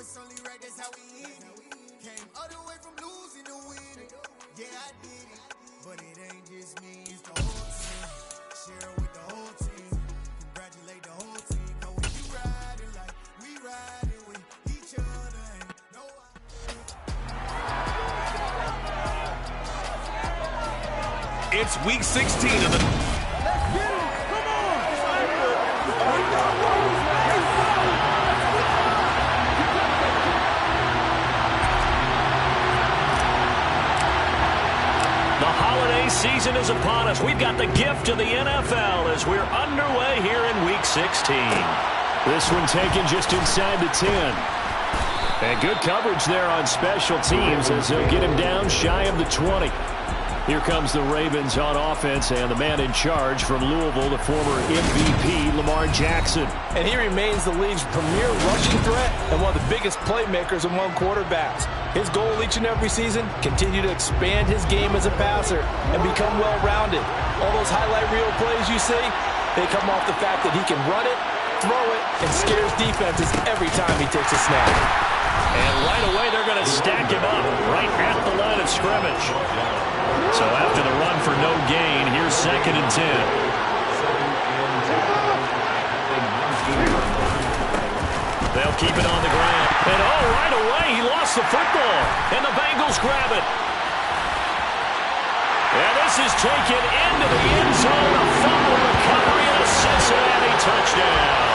it's only right, that's how we end it. Came all the way from losing to winning. Yeah, I did it, but it ain't just me, it's the whole team. Share with the whole team. Congratulate the whole team. Cause when you riding like we riding with each other, ain't no It's week 16 of the... Let's get it! Come on! The holiday season is upon us. We've got the gift of the NFL as we're underway here in week 16. This one taken just inside the 10. And good coverage there on special teams as they'll get him down shy of the 20. Here comes the Ravens on offense, and the man in charge from Louisville, the former MVP, Lamar Jackson. And he remains the league's premier rushing threat and one of the biggest playmakers among quarterbacks. His goal each and every season, continue to expand his game as a passer and become well-rounded. All those highlight reel plays you see, they come off the fact that he can run it, throw it, and scares defenses every time he takes a snap. And right away, they're going to stack him up right at the line of scrimmage. So after the run for no gain, here's 2nd and 10. They'll keep it on the ground. And right away, he lost the football. And the Bengals grab it. And this is taken into the end zone. A fumble recovery and a Cincinnati touchdown.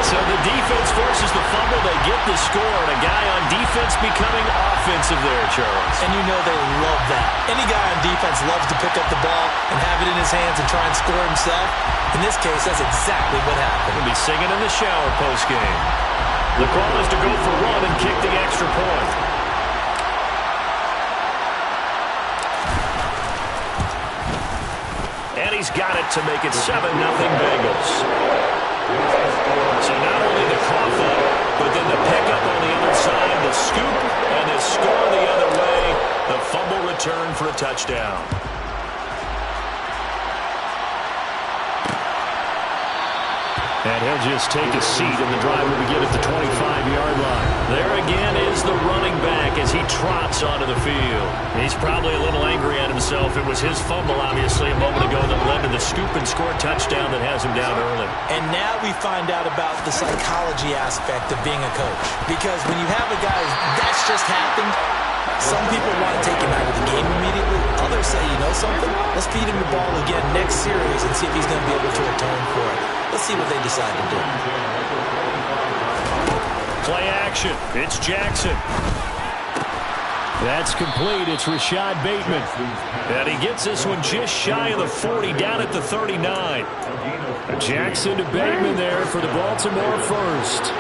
So the defense forces the fumble. They get the score. And a guy on defense becoming offensive there, Charles. And you know they love that. Any guy on defense loves to pick up the ball and have it in his hands and try and score himself. In this case, that's exactly what happened. He'll be singing in the shower post-game. The call is to go for one and kick the extra point. And he's got it to make it 7-0 Bengals. So not only the cough up, but then the pickup on the other side, the scoop, and the score the other way. The fumble return for a touchdown. And he'll just take a seat, and the drive will begin at the 25-yard line. There again is the running back as he trots onto the field. He's probably a little angry at himself. It was his fumble, obviously, a moment ago that led to the scoop and score touchdown that has him down early. And now we find out about the psychology aspect of being a coach. Because when you have a guy that's just happened, some people want to take him out of the game immediately. Others say, you know something? Let's feed him the ball again next series and see if he's going to be able to atone for it. Let's see what they decide to do. Play action. It's Jackson. That's complete. It's Rashad Bateman. And he gets this one just shy of the 40, down at the 39. Jackson to Bateman there for the Baltimore first.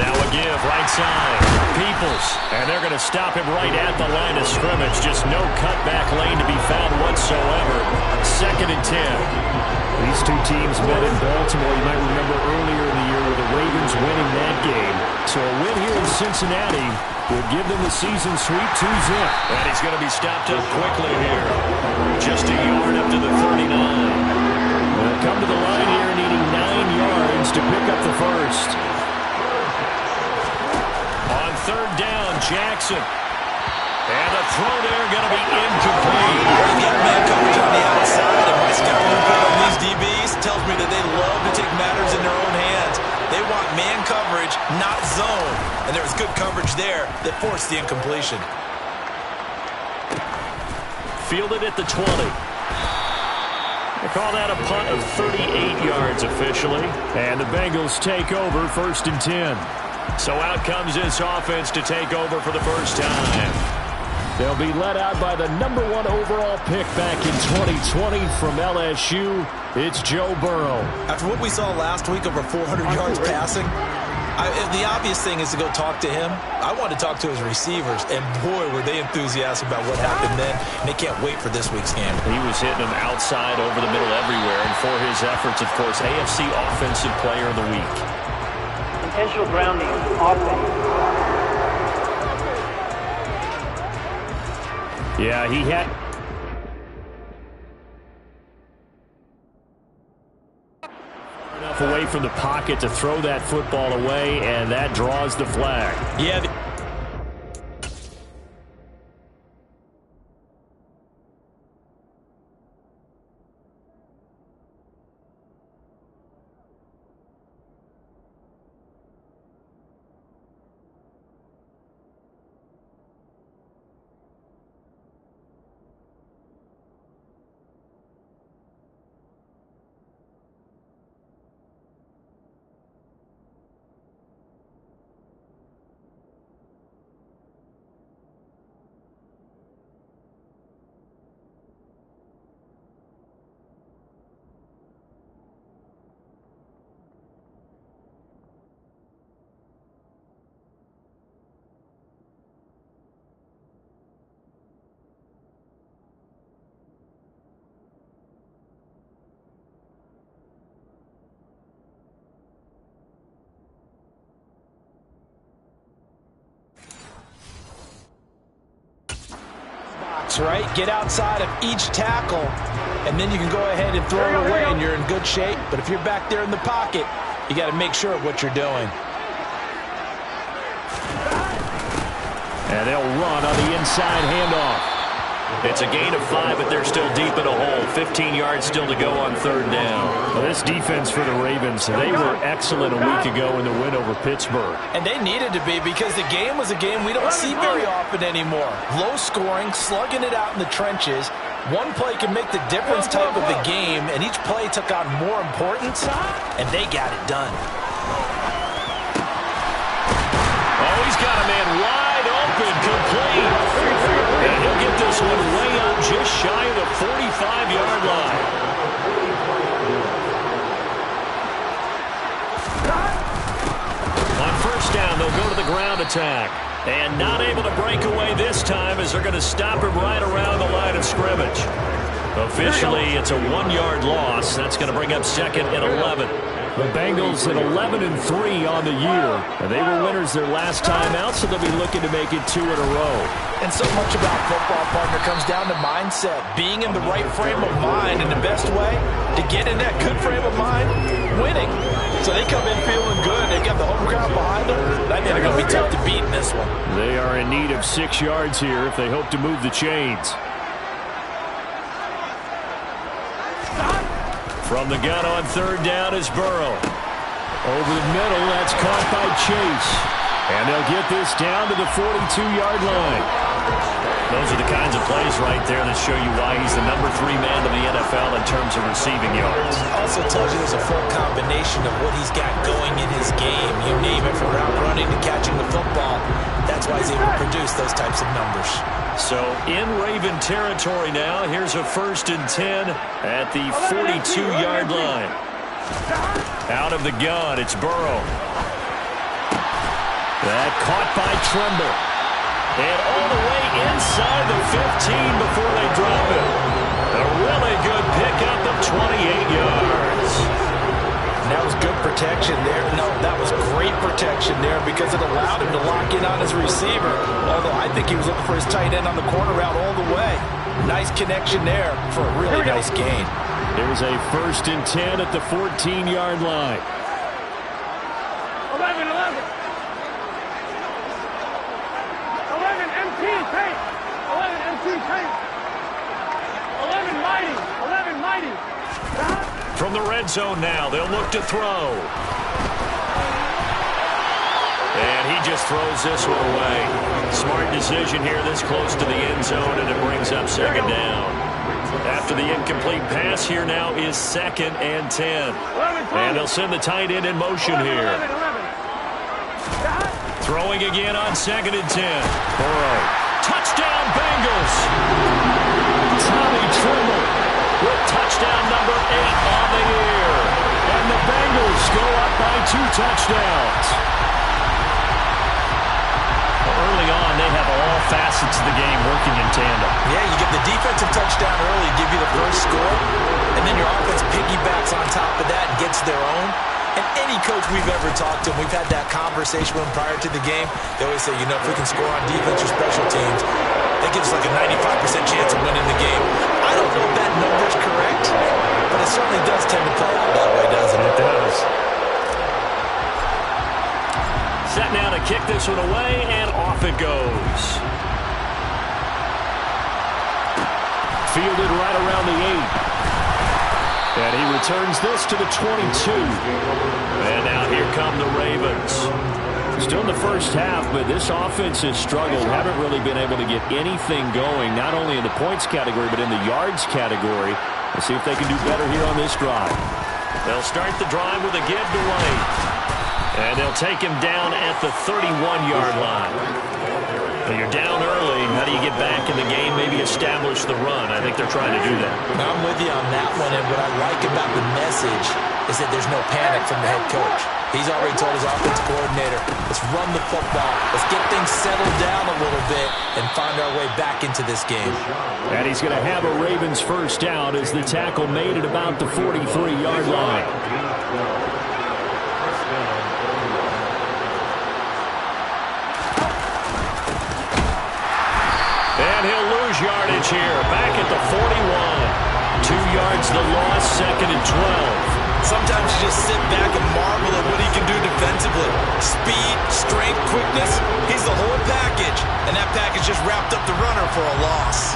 Now a give, right side. Peoples. And they're going to stop him right at the line of scrimmage. Just no cutback lane to be found whatsoever. 2nd and 10. These two teams met in Baltimore. You might remember earlier in the year with the Ravens winning that game. So a win here in Cincinnati will give them the season sweep 2-0. And he's going to be stopped up quickly here. Just a yard up to the 39. They'll come to the line here needing 9 yards to pick up the first. On 3rd down, Jackson. And the throw there going to be incomplete. They got man coverage on the outside, and my scouting report on these DBs tells me that they love to take matters in their own hands. They want man coverage, not zone. And there was good coverage there that forced the incompletion. Fielded at the 20. They call that a punt of 38 yards officially. And the Bengals take over 1st and 10. So out comes this offense to take over for the first time. They'll be led out by the #1 overall pick back in 2020 from LSU. It's Joe Burrow. After what we saw last week, over 400 yards passing, the obvious thing is to go talk to him. I want to talk to his receivers, and boy, were they enthusiastic about what happened then. And they can't wait for this week's game. He was hitting them outside, over the middle, everywhere. And for his efforts, of course, AFC Offensive Player of the Week. Intentional grounding, offense. Yeah, he had... from the pocket to throw that football away, and that draws the flag. Yeah. Right? Get outside of each tackle, and then you can go ahead and throw it away, and you're in good shape. But if you're back there in the pocket, you got to make sure of what you're doing. And they'll run on the inside handoff. It's a gain of 5, but they're still deep in a hole. 15 yards still to go on third down. Well, this defense for the Ravens, they were excellent a week ago in the win over Pittsburgh. And they needed to be, because the game was a game we don't see very often anymore. Low scoring, slugging it out in the trenches. One play can make the difference type of the game, and each play took on more importance, and they got it done. Oh, he's got a man wide open, complete. And he'll get this one way up just shy of the 45-yard line. On first down, they'll go to the ground attack. And not able to break away this time, as they're going to stop him right around the line of scrimmage. Officially, it's a 1-yard loss. That's going to bring up second and 11. The Bengals at 11-3 on the year. And they were winners their last time out, so they'll be looking to make it 2 in a row. And so much about football, partner, comes down to mindset. Being in the right frame of mind, and the best way to get in that good frame of mind, winning. So they come in feeling good. They've got the home crowd behind them. I think they're going to be tough to beat in this one. They are in need of 6 yards here if they hope to move the chains. From the gun on third down is Burrow. Over the middle, that's caught by Chase. And they'll get this down to the 42-yard line. Those are the kinds of plays right there that show you why he's the number 3 man in the NFL in terms of receiving yards. Also tells you there's a full combination of what he's got going in his game. You name it, from route running to catching the football. That's why he's able to produce those types of numbers. So in Raven territory now, here's a 1st and 10 at the 42-yard line. Out of the gun, it's Burrow. That caught by Tremble. And all the way inside the 15 before they drop it. A really good pickup of 28 yards. And that was good protection there. No, that was great protection there, because it allowed him to lock in on his receiver. Although I think he was looking for his tight end on the corner route all the way. Nice connection there for a really nice gain. There's a 1st and 10 at the 14-yard line. 11. 11 MT paint. 11 MT paint. 11 mighty. 11 mighty. From the red zone now, they'll look to throw. And he just throws this one away. Smart decision here this close to the end zone, and it brings up second down. After the incomplete pass, here now is 2nd and 10. And they'll send the tight end in motion here. Throwing again on 2nd and 10. Burrow. Touchdown, Bengals. Tommy Tremble with touchdown number 8 on the year. And the Bengals go up by 2 touchdowns. Early on, they have all facets of the game working in tandem. Yeah, you get the defensive touchdown early, give you the first score, and then your offense piggybacks on top of that and gets their own. And any coach we've ever talked to, we've had that conversation with them prior to the game, they always say, if we can score on defense or special teams, that gives us like a 95% chance of winning the game. I don't know if that number's correct, but it certainly does tend to play out that way, doesn't it? It does. Set now to kick this one away, and off it goes. Fielded right around the 8. And he returns this to the 22. And now here come the Ravens. Still in the first half, but this offense has struggled. Haven't really been able to get anything going, not only in the points category, but in the yards category. Let's see if they can do better here on this drive. They'll start the drive with a give to White. And they'll take him down at the 31-yard line. When you're down early, how do you get back in the game, maybe establish the run? I think they're trying to do that. I'm with you on that one, and what I like about the message is that there's no panic from the head coach. He's already told his offensive coordinator, let's run the football, let's get things settled down a little bit and find our way back into this game. And he's going to have a Ravens first down as the tackle made at about the 43-yard line. And he'll lose yardage here, back at the 41. 2 yards the loss, 2nd and 12. Sometimes you just sit back and marvel at what he can do defensively. Speed, strength, quickness, he's the whole package. And that package just wrapped up the runner for a loss.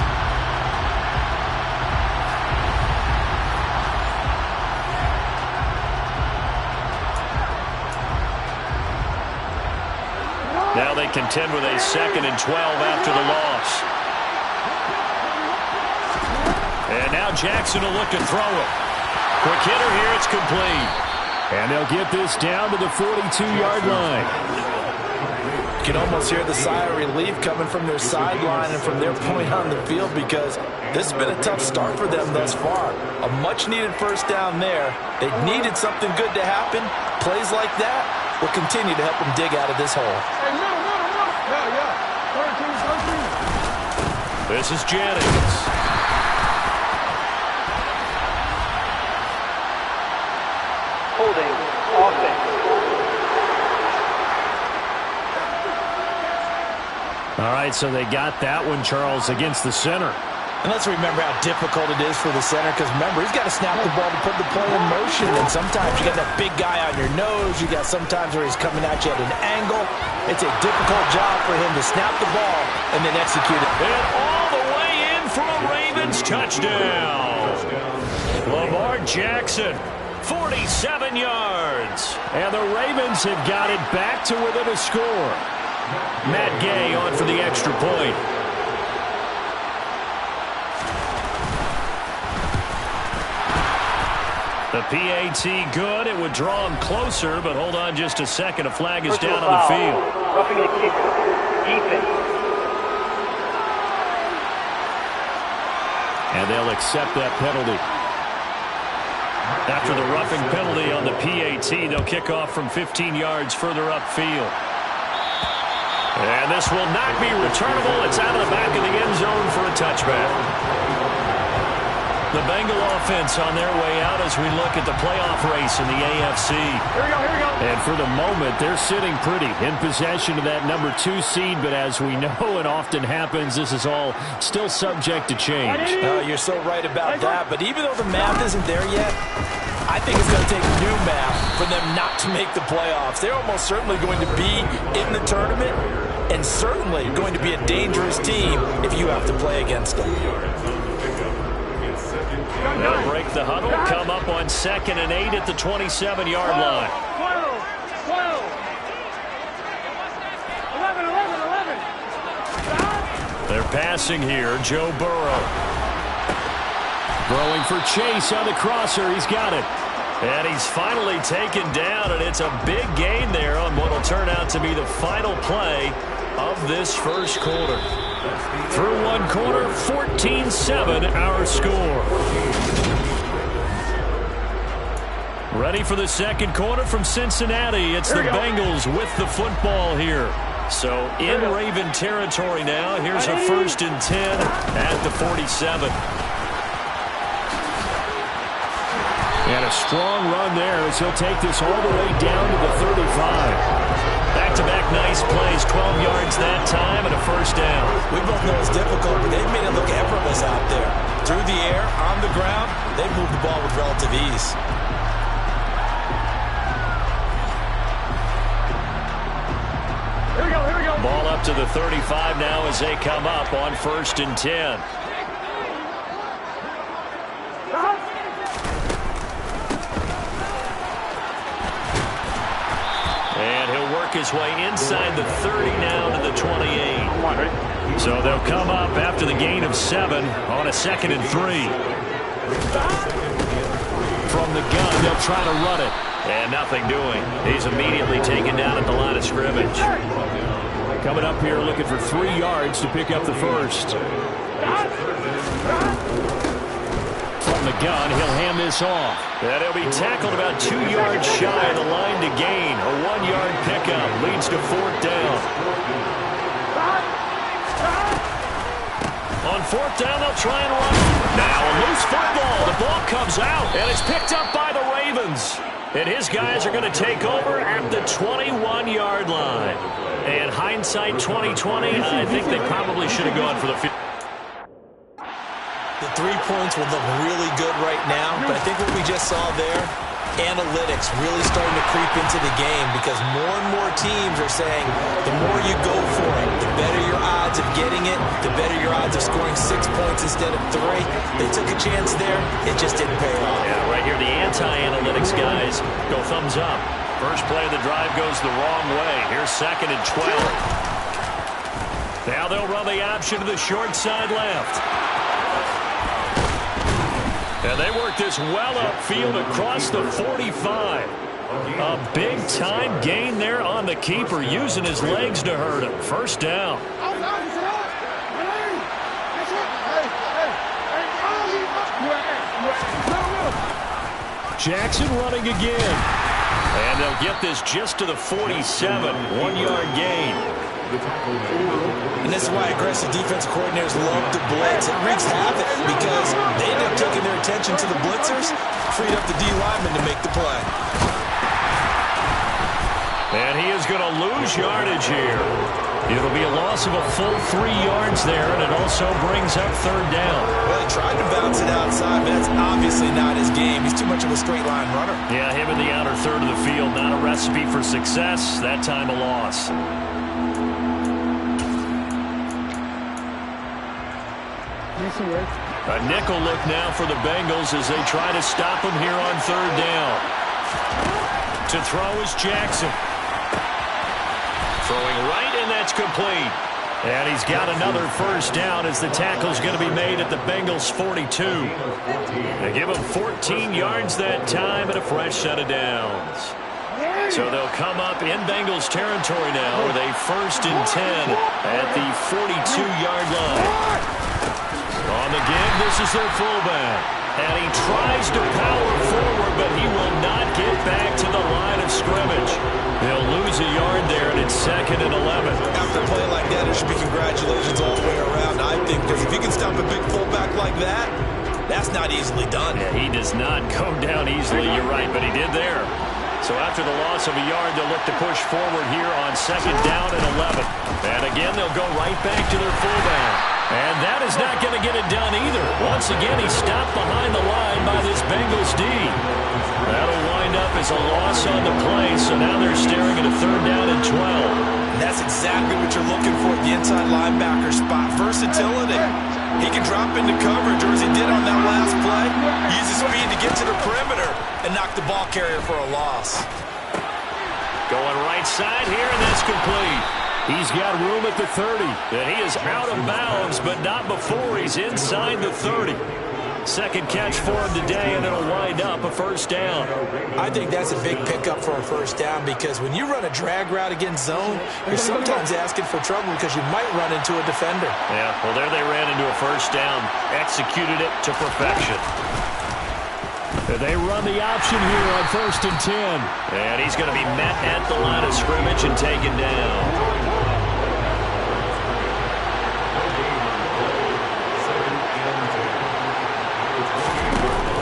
Now they contend with a 2nd and 12 after the loss. And now Jackson will look to throw it. Quick hitter here, it's complete. And they'll get this down to the 42-yard line. You can almost hear the sigh of relief coming from their sideline and from their point on the field because this has been a tough start for them thus far. A much-needed first down there. They needed something good to happen. Plays like that will continue to help them dig out of this hole. This is Jennings. Holding offense. All right, so they got that one, Charles, against the center. And let's remember how difficult it is for the center because, remember, he's got to snap the ball to put the play in motion. And sometimes you got that big guy on your nose. You got sometimes where he's coming at you at an angle. It's a difficult job for him to snap the ball and then execute it. And all the way in for a Ravens touchdown. Lamar Jackson, 47 yards. And the Ravens have got it back to within a score. Matt Gay on for the extra point. The PAT good. It would draw him closer, but hold on just a second. A flag is down on the field. Roughing the kicker. Defense. And they'll accept that penalty. After the roughing penalty on the PAT, they'll kick off from 15 yards further upfield. And this will not be returnable. It's out of the back of the end zone for a touchback. The Bengal offense on their way out as we look at the playoff race in the AFC. Here we go. And for the moment, they're sitting pretty in possession of that number 2 seed. But as we know it often happens, this is all still subject to change. You're so right about that. But even though the math isn't there yet, I think it's going to take new math for them not to make the playoffs. They're almost certainly going to be in the tournament and certainly going to be a dangerous team if you have to play against them. They'll break the huddle, come up on 2nd and 8 at the 27-yard line. 12. 11. They're passing here, Joe Burrow. Throwing for Chase on the crosser. He's got it. And he's finally taken down, and it's a big gain there on what will turn out to be the final play of this first quarter. Through one quarter, 14-7 our score. Ready for the second quarter from Cincinnati. It's the Bengals with the football here. So in Raven territory now. Here's a 1st and 10 at the 47. And a strong run there as he'll take this all the way down to the 35. Back-to-back nice plays, 12 yards that time and a first down. We both know it's difficult, but they've made it look effortless out there. Through the air, on the ground, they've moved the ball with relative ease. Ball up to the 35 now as they come up on 1st and 10. And he'll work his way inside the 30 now to the 28. So they'll come up after the gain of 7 on a 2nd and 3. From the gun, they'll try to run it. And nothing doing. He's immediately taken down at the line of scrimmage. Coming up here looking for 3 yards to pick up the first. From the gun, he'll hand this off. And he'll be tackled about 2 yards shy of the line to gain. A 1-yard pickup leads to 4th down. On 4th down, they'll try and run. Now a loose football. The ball comes out, and it's picked up by the Ravens. And his guys are going to take over at the 21-yard line. And hindsight 2020, I think they probably should have gone for the field. The 3 points will look really good right now, but I think what we just saw there, analytics really starting to creep into the game because more and more teams are saying the more you go for it, the better your odds of getting it, the better your odds of scoring 6 points instead of 3. They took a chance there. It just didn't pay off. Yeah, right here the anti-analytics guys go thumbs up. First play of the drive goes the wrong way. Here's 2nd and 12. Now they'll run the option to the short side left. And they work this well upfield across the 45. A big-time gain there on the keeper, using his legs to hurt him. First down. Jackson running again. And they'll get this just to the 47. 1-yard gain. And this is why aggressive defensive coordinators love to blitz. It wreaks havoc because they end up taking their attention to the blitzers, freed up the D lineman to make the play. And he is going to lose yardage here. It'll be a loss of a full 3 yards there, and it also brings up 3rd down. Well, he tried to bounce it outside, but that's obviously not his game. He's too much of a straight line runner. Yeah, him in the outer third of the field, not a recipe for success. That time a loss. A nickel look now for the Bengals as they try to stop him here on 3rd down. To throw is Jackson. Throwing right, and that's complete. And he's got another 1st down as the tackle's going to be made at the Bengals' 42. They give him 14 yards that time and a fresh set of downs. So they'll come up in Bengals territory now with a 1st and 10 at the 42-yard line. On the give, this is their fullback. And he tries to power forward, but he will not get back to the line of scrimmage. They'll lose a yard there, and it's 2nd and 11. After a play like that, there should be congratulations all the way around, I think, because if you can stop a big fullback like that, that's not easily done. Yeah, he does not go down easily, you're right, but he did there. So after the loss of a yard, they'll look to push forward here on 2nd down and 11. And again, they'll go right back to their fullback. And that is not going to get it done either. Once again, he's stopped behind the line by this Bengals D. That'll wind up as a loss on the play, so now they're staring at a 3rd down and 12. And that's exactly what you're looking for at the inside linebacker spot. Versatility. He can drop into coverage, or as he did on that last play, use his speed to get to the perimeter and knock the ball carrier for a loss. Going right side here, and that's complete. He's got room at the 30. And he is out of bounds, but not before he's inside the 30. Second catch for him today, and it'll wind up a 1st down. I think that's a big pickup for a 1st down because when you run a drag route against zone, you're sometimes asking for trouble because you might run into a defender. Yeah, well, there they ran into a 1st down. Executed it to perfection. They run the option here on 1st and 10. And he's going to be met at the line of scrimmage and taken down.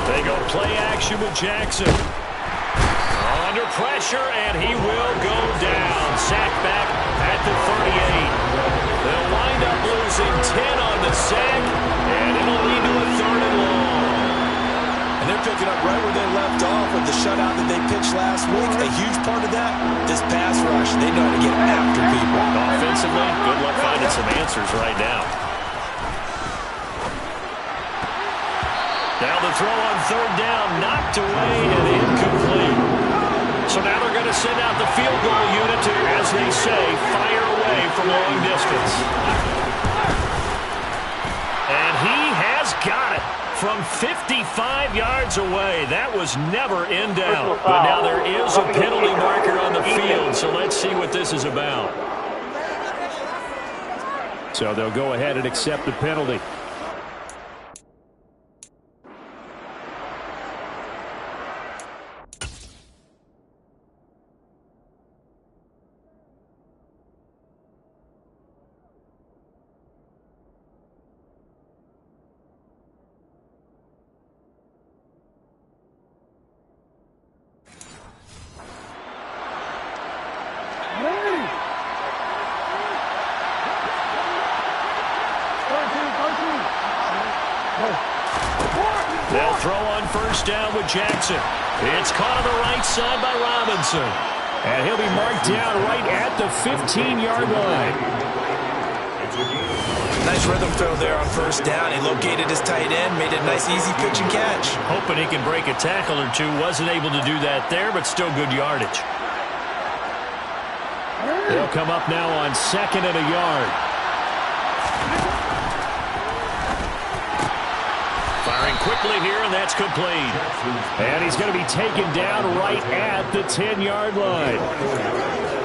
They go play action with Jackson. Under pressure, and he will go down. Sacked back at the 38. They'll wind up losing 10 on the sack, and it'll lead to a 3rd and long. And they're picking up right where they left off with the shutout that they pitched last week, a huge part of that, this pass rush. They know how to get after people. Offensively, good luck finding some answers right now. Now the throw on third down, knocked away and incomplete. So now they're going to send out the field goal unit to, as they say, fire away from long distance. And he has got it from 55 yards away. That was never in doubt. But now there is a penalty marker on the field, so let's see what this is about. So they'll go ahead and accept the penalty. They'll throw on first down with Jackson. It's caught on the right side by Robinson. And he'll be marked down right at the 15-yard line. Nice rhythm throw there on first down. He located his tight end, made a nice easy pitch and catch. Hoping he can break a tackle or two. Wasn't able to do that there, but still good yardage. They'll come up now on 2nd and a yard. Firing quickly here, and that's complete. And he's going to be taken down right at the 10-yard line.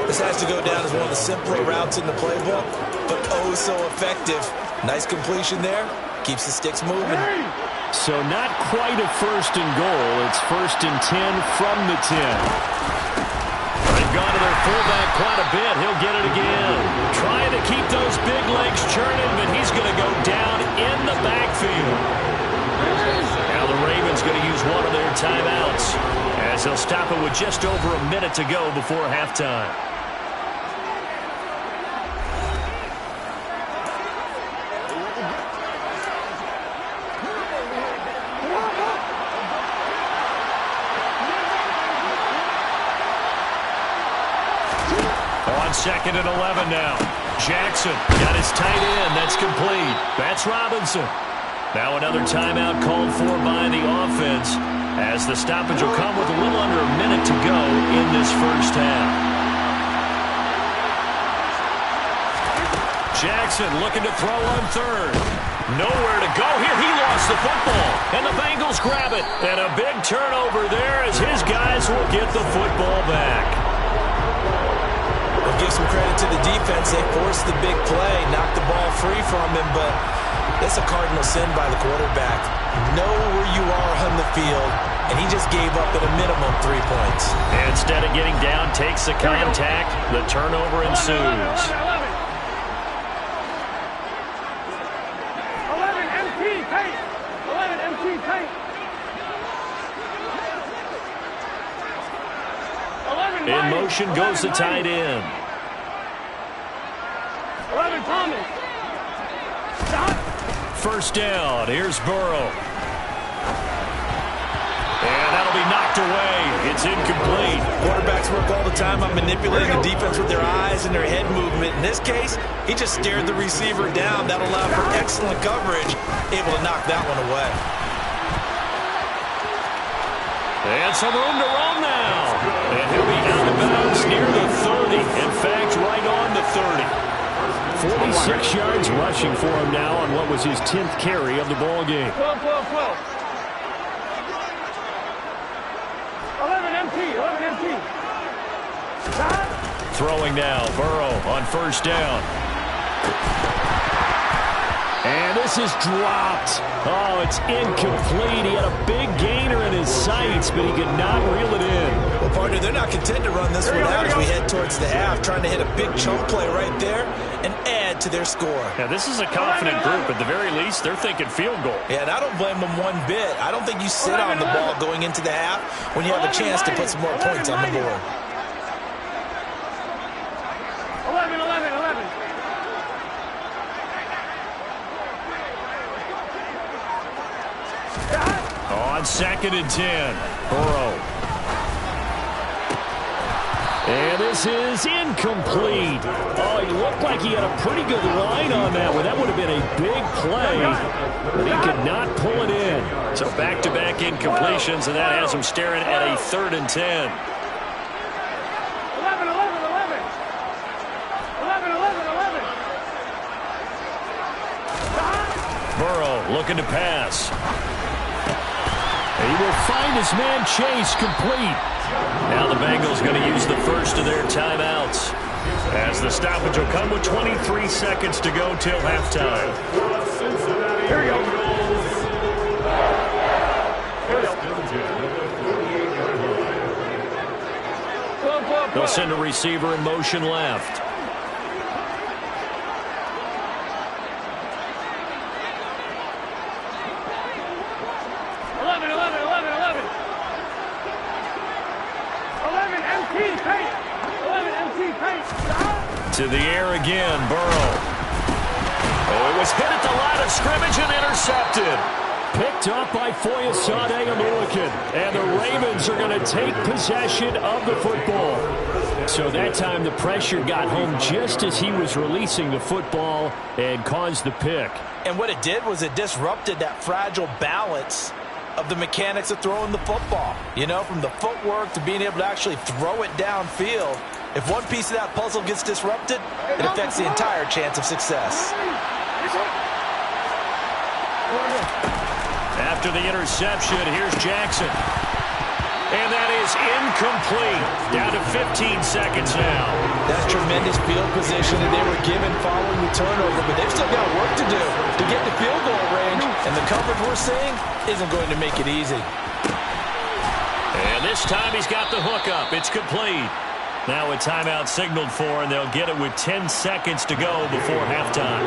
This has to go down as one of the simpler routes in the playbook, but oh so effective. Nice completion there. Keeps the sticks moving. So not quite a 1st and goal. It's 1st and 10 from the 10. They've gone to their fullback quite a bit. He'll get it again. Trying to keep those big legs churning, but he's going to go down in the backfield. Now the Ravens going to use one of their timeouts as they'll stop it with just over a minute to go before halftime. On 2nd and 11 now. Jackson got his tight end. That's complete. That's Robinson. Now another timeout called for by the offense as the stoppage will come with a little under a minute to go in this first half. Jackson looking to throw on third. Nowhere to go here. He lost the football, and the Bengals grab it. And a big turnover there as his guys will get the football back. We'll give some credit to the defense. They forced the big play, knocked the ball free from him, but it's a cardinal sin by the quarterback. Know where you are on the field, and he just gave up at a minimum 3 points. Instead of getting down, takes the contact. The turnover ensues. 11 MT tight. 11 MT tight. 11 In motion goes the tight end. 11 Thomas. First down. Here's Burrow. And that'll be knocked away. It's incomplete. Quarterbacks work all the time on manipulating the defense with their eyes and their head movement. In this case, he just stared the receiver down. That allowed for excellent coverage, able to knock that one away. And some room to roam now. And he'll be out of bounds near the 30. In fact, right on the 30. 46 yards rushing for him now on what was his 10th carry of the ball game. 12, 12, 12. 11 MT, 11 MT. Throwing now, Burrow on first down. And this is dropped. Oh, it's incomplete. He had a big gainer in his sights, but he could not reel it in. Well, partner, they're not content to run this one out as we head towards the half, trying to hit a big chunk play right there and add to their score. Yeah, this is a confident group. At the very least, they're thinking field goal. Yeah, and I don't blame them one bit. I don't think you sit on the ball going into the half when you have a chance to put some more points on the board. 11, 11, 11. On 2nd and 10, Burrow. This is incomplete. Oh, he looked like he had a pretty good line on that one. That would have been a big play, but he could not pull it in. So back-to-back incompletions, and that has him staring at a 3rd and 10. 11, 11, 11. 11, 11, 11. Burrow looking to pass. He will find his man Chase complete. Now the Bengals going to use the first of their timeouts, as the stoppage will come with 23 seconds to go till halftime. Here we go. They'll send a receiver in motion left. 11, 11, 11, 11. 11 MT paint. 11 MT paint. To the air again, Burrow. Oh, it was hit at the line of scrimmage and intercepted. Picked up by Foyesade Aluakin. And the Ravens are going to take possession of the football. So that time the pressure got home just as he was releasing the football and caused the pick. And what it did was it disrupted that fragile balance of the mechanics of throwing the football. You know, from the footwork to being able to actually throw it downfield. If one piece of that puzzle gets disrupted, it affects the entire chance of success. After the interception, here's Jackson. And that is incomplete. Down to 15 seconds now. That's tremendous field position that they were given following the turnover, but they've still got work to do to get to field goal range, and the coverage we're seeing isn't going to make it easy. And this time he's got the hook up. It's complete. Now a timeout signaled for, and they'll get it with 10 seconds to go before halftime.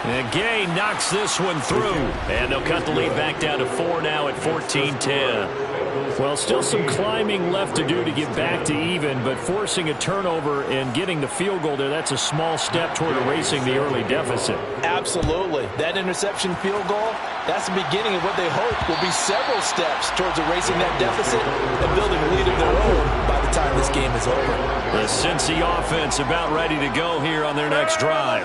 And Gay knocks this one through. And they'll cut the lead back down to 4 now at 14-10. Well, still some climbing left to do to get back to even, but forcing a turnover and getting the field goal there, that's a small step toward erasing the early deficit. Absolutely. That interception field goal, that's the beginning of what they hope will be several steps towards erasing that deficit and building a lead of their own by the time this game is over. The Cincy offense about ready to go here on their next drive.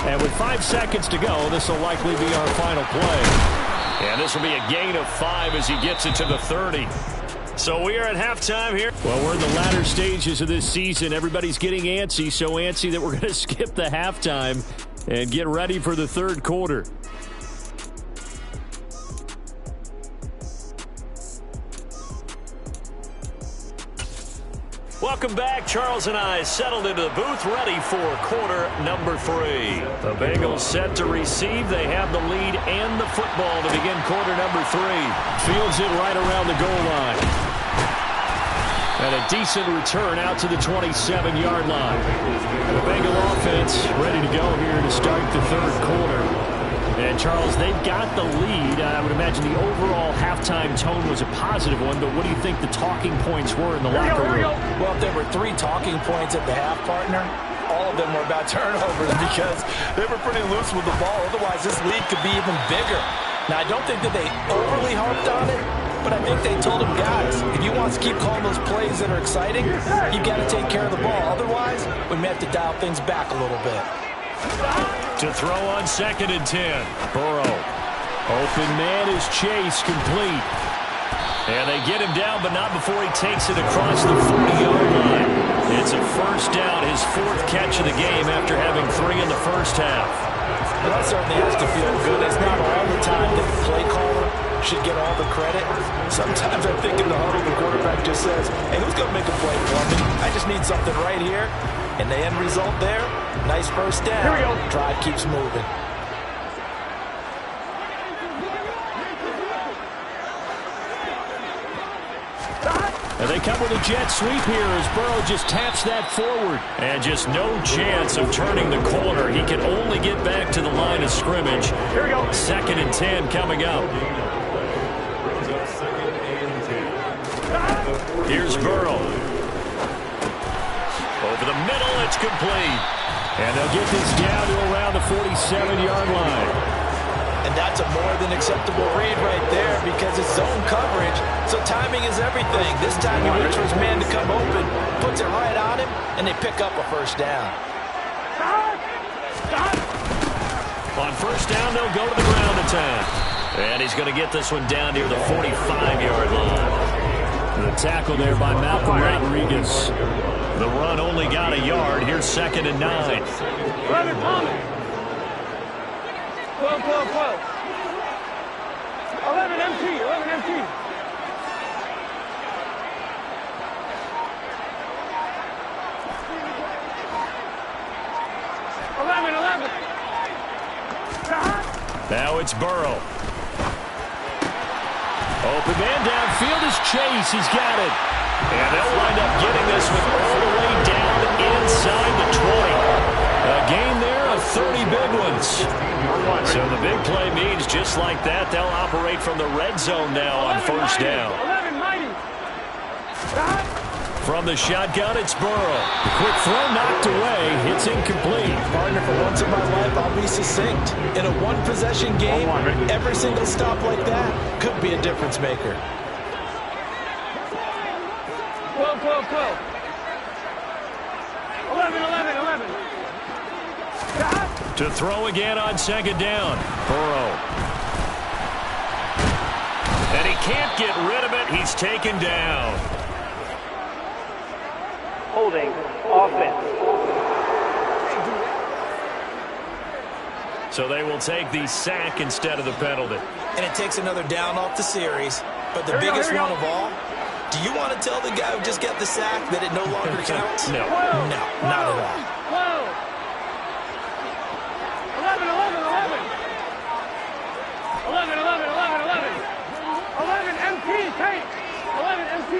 And with 5 seconds to go, this will likely be our final play. And this will be a gain of 5 as he gets it to the 30. So we are at halftime here. Well, we're in the latter stages of this season. Everybody's getting antsy, so antsy that we're going to skip the halftime and get ready for the third quarter. Welcome back. Charles and I settled into the booth, ready for quarter number 3. The Bengals set to receive. They have the lead and the football to begin quarter number 3. Fields it right around the goal line. And a decent return out to the 27-yard line. The Bengal offense ready to go here to start the third quarter. And, Charles, they've got the lead. I would imagine the overall halftime tone was a positive one, but what do you think the talking points were in the locker room? Well, if there were 3 talking points at the half, partner, all of them were about turnovers because they were pretty loose with the ball. Otherwise, this lead could be even bigger. Now, I don't think that they overly harped on it, but I think they told them, guys, if you want to keep calling those plays that are exciting, you've got to take care of the ball. Otherwise, we may have to dial things back a little bit. To throw on 2nd and 10. Burrow. Open man is Chase, complete. And they get him down, but not before he takes it across the 40-yard line. It's a first down, his 4th catch of the game after having 3 in the first half. Well, that certainly has to feel good. It's not all the time that the play caller should get all the credit. Sometimes I think in the huddle, the quarterback just says, hey, who's going to make a play for me? I just need something right here. And the end result there, nice first down. Here we go. Drive keeps moving. And they come with a jet sweep here as Burrow just taps that forward. And just no chance of turning the corner. He can only get back to the line of scrimmage. Here we go. 2nd and 10 coming up. Here's Burrow. Over the middle, it's complete. And they'll get this down to around the 47-yard line. And that's a more than acceptable read right there because it's zone coverage, so timing is everything. This time he waits for his man to come open, puts it right on him, and they pick up a first down. On first down, they'll go to the ground attack. And he's going to get this one down near the 45-yard line. The tackle there by Malcolm Rodriguez. The run only got a yard. Here's 2nd and 9. 12. 11 MT. 11 MT. 11. Now it's Burrow. Open man downfield is Chase. He's got it. And they'll wind up getting this one all the way down inside the 20. A gain there of 30 big ones. So the big play means just like that, they'll operate from the red zone now on first down. From the shotgun, it's Burrow. The quick throw knocked away. It's incomplete. Partner, for once in my life, I'll be succinct. In a one-possession game, every single stop like that could be a difference maker. 12. 11. To throw again on 2nd down. Burrow. And he can't get rid of it. He's taken down. Holding offense. So they will take the sack instead of the penalty. And it takes another down off the series. But the biggest one of all, do you want to tell the guy who just got the sack that it no longer counts? No. No, not at all. 11 MT. 11 MT.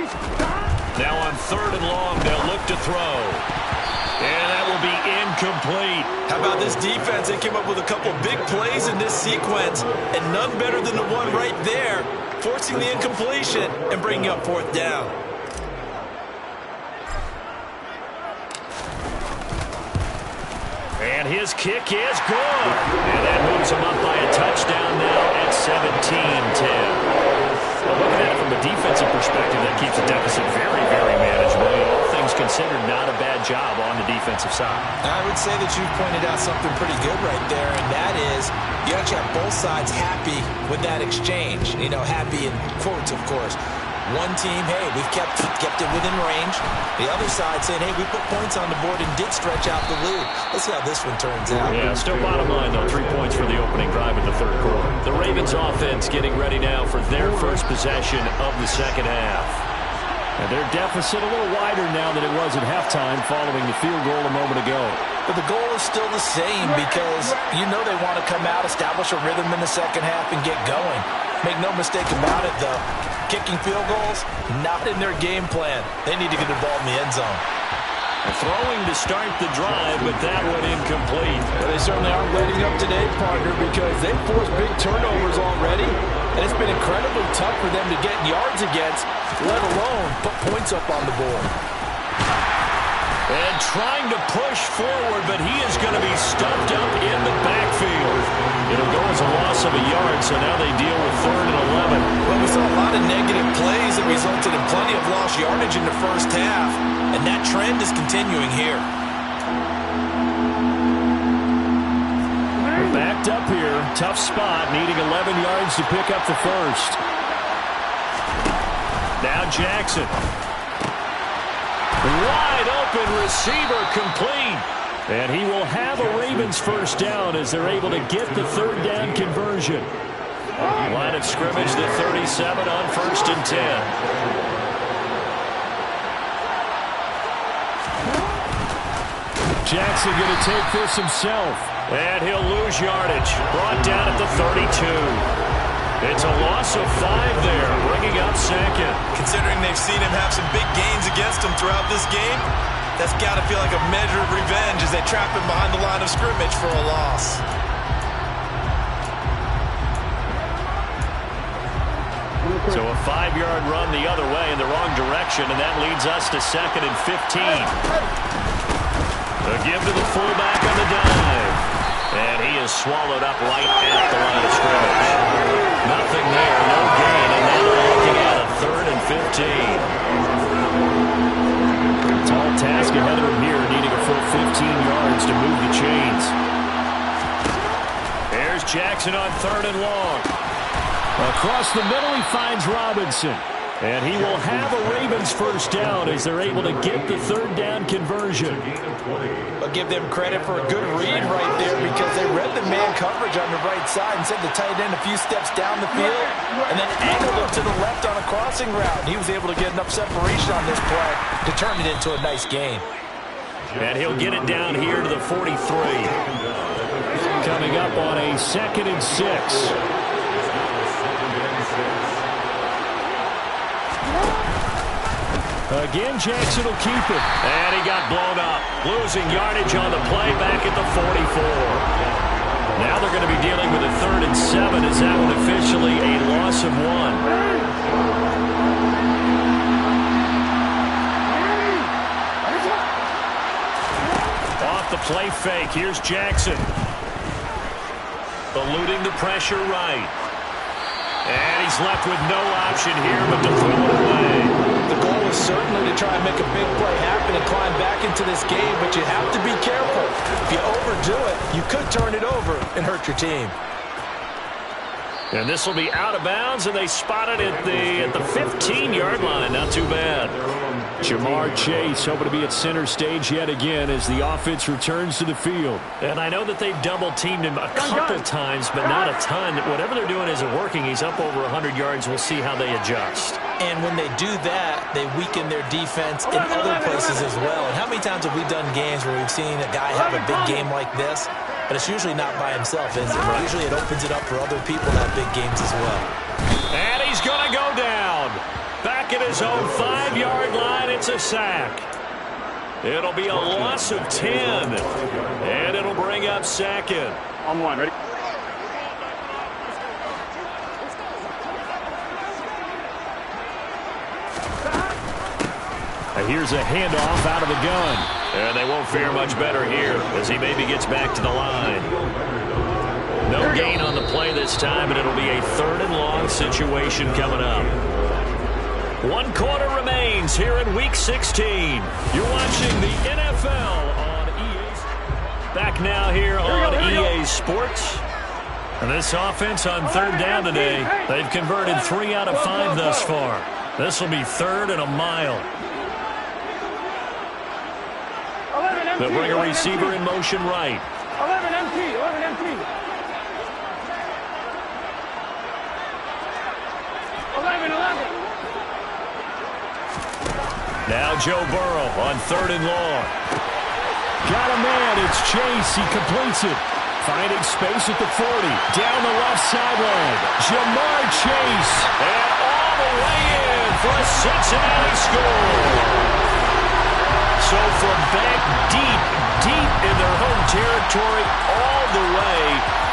Now on 3rd and long, they'll look to throw. And that will be incomplete. How about this defense? They came up with a couple big plays in this sequence, and none better than the one right there, forcing the incompletion and bringing up 4th down. And his kick is good. And that moves him up by a touchdown now at 17-10. Well, looking at it from a defensive perspective, that keeps the deficit very, very manageable. All things considered, not a bad job on the defensive side. I would say that you've pointed out something pretty good right there, and that is you actually have both sides happy with that exchange. You know, happy in quotes, of course. One team, hey, we've kept it within range. The other side saying, hey, we put points on the board and did stretch out the lead. Let's see how this one turns out. Yeah, still bottom line, though, 3 points for the opening drive in the 3rd quarter. The Ravens offense getting ready now for their first possession of the 2nd half. And their deficit a little wider now than it was at halftime following the field goal a moment ago. But the goal is still the same because you know they want to come out, establish a rhythm in the 2nd half, and get going. Make no mistake about it, though. Kicking field goals, not in their game plan. They need to get the ball in the end zone. Throwing to start the drive, but that one incomplete. Well, they certainly aren't letting up today, partner, because they've forced big turnovers already, and it's been incredibly tough for them to get yards against, let alone put points up on the board. And trying to push forward, but he is going to be stuffed up in the backfield. It'll go as a loss of a yard, so now they deal with 3rd and 11. Well, we saw a lot of negative plays that resulted in plenty of lost yardage in the first half, and that trend is continuing here. We're backed up here. Tough spot, needing 11 yards to pick up the first. Now Jackson. Wide open receiver complete. And he will have a Ravens first down as they're able to get the 3rd down conversion. Line of scrimmage, the 37 on 1st and 10. Jackson going to take this himself. And he'll lose yardage. Brought down at the 32. It's a loss of 5 there, bringing up 2nd. Considering they've seen him have some big gains against him throughout this game, that's got to feel like a measure of revenge as they trap him behind the line of scrimmage for a loss. So a 5-yard run the other way in the wrong direction, and that leads us to 2nd and 15. A give to the fullback on the dive. And he is swallowed up right at the line of scrimmage. Nothing there, no gain, and now they're looking at a 3rd and 15. Tall task ahead of him here, needing a full 15 yards to move the chains. There's Jackson on 3rd and long. Across the middle, he finds Robinson. And he will have a Ravens first down as they're able to get the 3rd down conversion. I'll give them credit for a good read right there because they read the man coverage on the right side and sent the tight end a few steps down the field and then angled him to the left on a crossing route. He was able to get enough separation on this play to turn it into a nice gain. And he'll get it down here to the 43. Coming up on a 2nd and 6. Again, Jackson will keep it. And he got blown up. Losing yardage on the play back at the 44. Now they're going to be dealing with a 3rd and 7 as that one officially a loss of 1. Off the play fake. Here's Jackson. Eluding the pressure right. And he's left with no option here but to throw it away. The goal is certainly to try and make a big play happen and climb back into this game, but you have to be careful. If you overdo it, you could turn it over and hurt your team. And this will be out of bounds, and they spot it at the 15-yard line. Not too bad. Jamar Chase hoping to be at center stage yet again as the offense returns to the field. And I know that they've double-teamed him a couple times, but not a ton. Whatever they're doing isn't working. He's up over 100 yards. We'll see how they adjust. And when they do that, they weaken their defense in other places as well. And how many times have we done games where we've seen a guy have a big game like this? But it's usually not by himself, is it? Usually it opens it up for other people to have big games as well. And he's going to go down. Back at his own 5-yard line, it's a sack. It'll be a loss of 10. And it'll bring up 2nd. On 1, ready? Here's a handoff out of the gun. And they won't fare much better here as he maybe gets back to the line. No gain on the play this time, and it'll be a 3rd and long situation coming up. 1 quarter remains here in Week 16. You're watching the NFL on EA. Back now here on EA Sports. And this offense on 3rd down today, they've converted 3 out of 5 thus far. This will be 3rd and a mile. They'll bring a receiver in motion right. 11 MT, 11 MT. 11. Now Joe Burrow on 3rd and long. Got a man, it's Chase, he completes it. Finding space at the 40, down the left sideline. Jamar Chase. And all the way in for a Cincinnati score. So from back deep in their home territory, all the way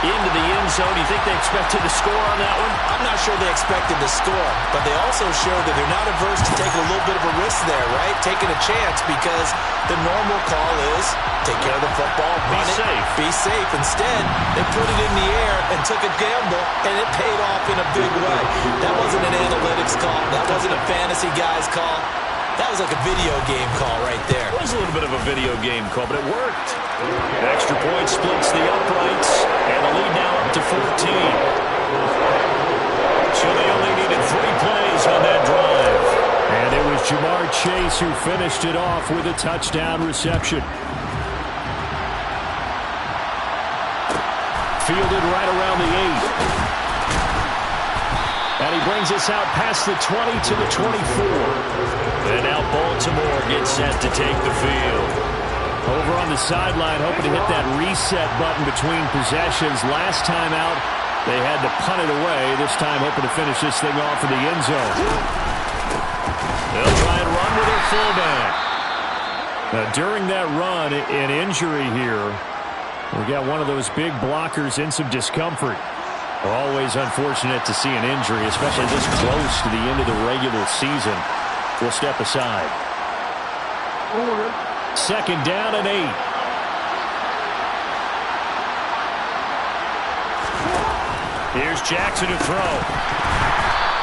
into the end zone. Do you think they expected to score on that one? I'm not sure they expected to score, but they also showed that they're not averse to taking a little bit of a risk there, right? Taking a chance because the normal call is take care of the football, run it, be safe. Instead, they put it in the air and took a gamble, and it paid off in a big way. That wasn't an analytics call. That wasn't a fantasy guy's call. That was like a video game call right there. It was a little bit of a video game call, but it worked. Extra point splits the uprights, and the lead now up to 14. So they only needed 3 plays on that drive. And it was Jamar Chase who finished it off with a touchdown reception. Fielded right around the 8. And he brings us out past the 20 to the 24. And now Baltimore gets set to take the field. Over on the sideline, hoping to hit that reset button between possessions. Last time out, they had to punt it away. This time, hoping to finish this thing off in the end zone. They'll try and run with their fullback. Now, during that run, an injury here. We got one of those big blockers in some discomfort. Always unfortunate to see an injury, especially this close to the end of the regular season. We'll step aside. 2nd down and 8. Here's Jackson to throw.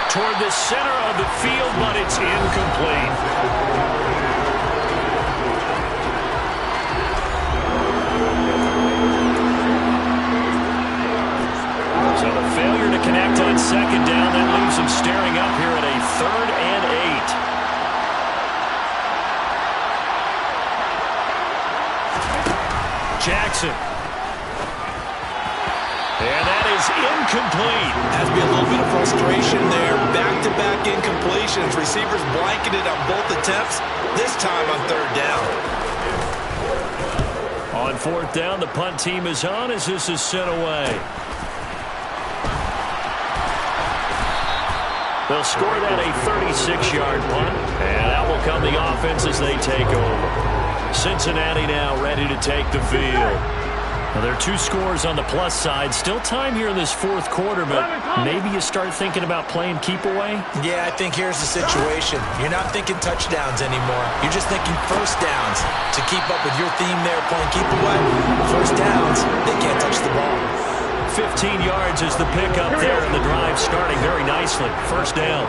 Toward the center of the field, but it's incomplete. So the failure to connect on second down, that leaves them staring up here at a 3rd and 8. Jackson. And that is incomplete. Has to be a little bit of frustration there. Back-to-back incompletions. Receivers blanketed on both attempts, this time on 3rd down. On 4th down, the punt team is on as this is sent away. They'll score that a 36-yard punt, and that will come the offense as they take over. Cincinnati now ready to take the field. Well, there are 2 scores on the plus side. Still time here in this 4th quarter, but maybe you start thinking about playing keep away? Yeah, I think here's the situation. You're not thinking touchdowns anymore. You're just thinking first downs. To keep up with your theme there, playing keep away, first downs, they can't touch the ball. 15 yards is the pickup there, and the drive starting very nicely. First down.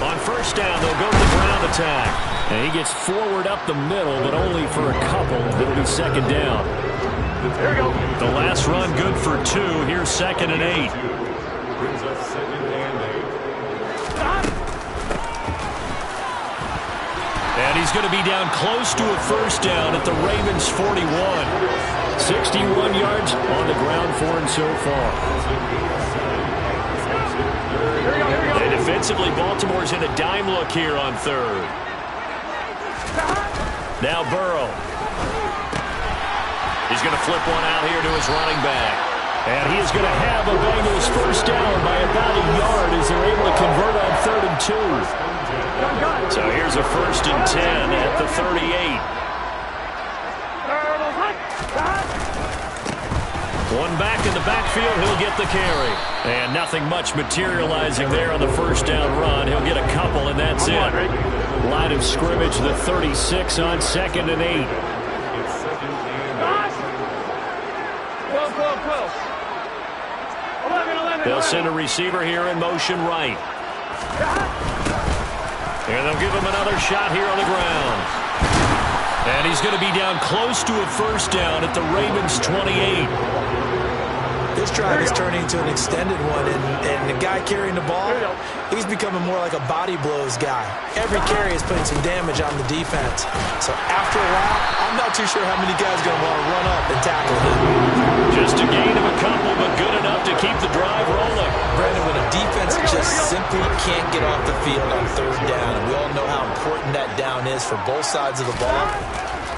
On first down, they'll go to the ground attack. And he gets forward up the middle, but only for a couple. It'll be second down. Here we go. The last run good for 2. Here's 2nd and 8. Brings us 2nd and 8. And he's going to be down close to a first down at the Ravens' 41. 61 yards on the ground for him so far. And defensively, Baltimore's in a dime look here on 3rd. Now Burrow. He's going to flip one out here to his running back. And he is going to have a Bengals first down by about a yard as they're able to convert on 3rd and 2. So here's a 1st and 10 at the 38. One back in the backfield, he'll get the carry. And nothing much materializing there on the first down run. He'll get a couple, and that's it. Line of scrimmage, the 36 on 2nd and 8. They'll send a receiver here in motion right. And they'll give him another shot here on the ground. And he's going to be down close to a first down at the Ravens' 28. This drive is turning into an extended one, and the guy carrying the ball, he's becoming more like a body blows guy. Every carry is putting some damage on the defense. So after a while, I'm not too sure how many guys are going to want to run up and tackle him. Just a gain of a couple, but good enough to keep the drive rolling. Brandon, when a defense just simply can't get off the field on 3rd down, and we all know how important that down is for both sides of the ball,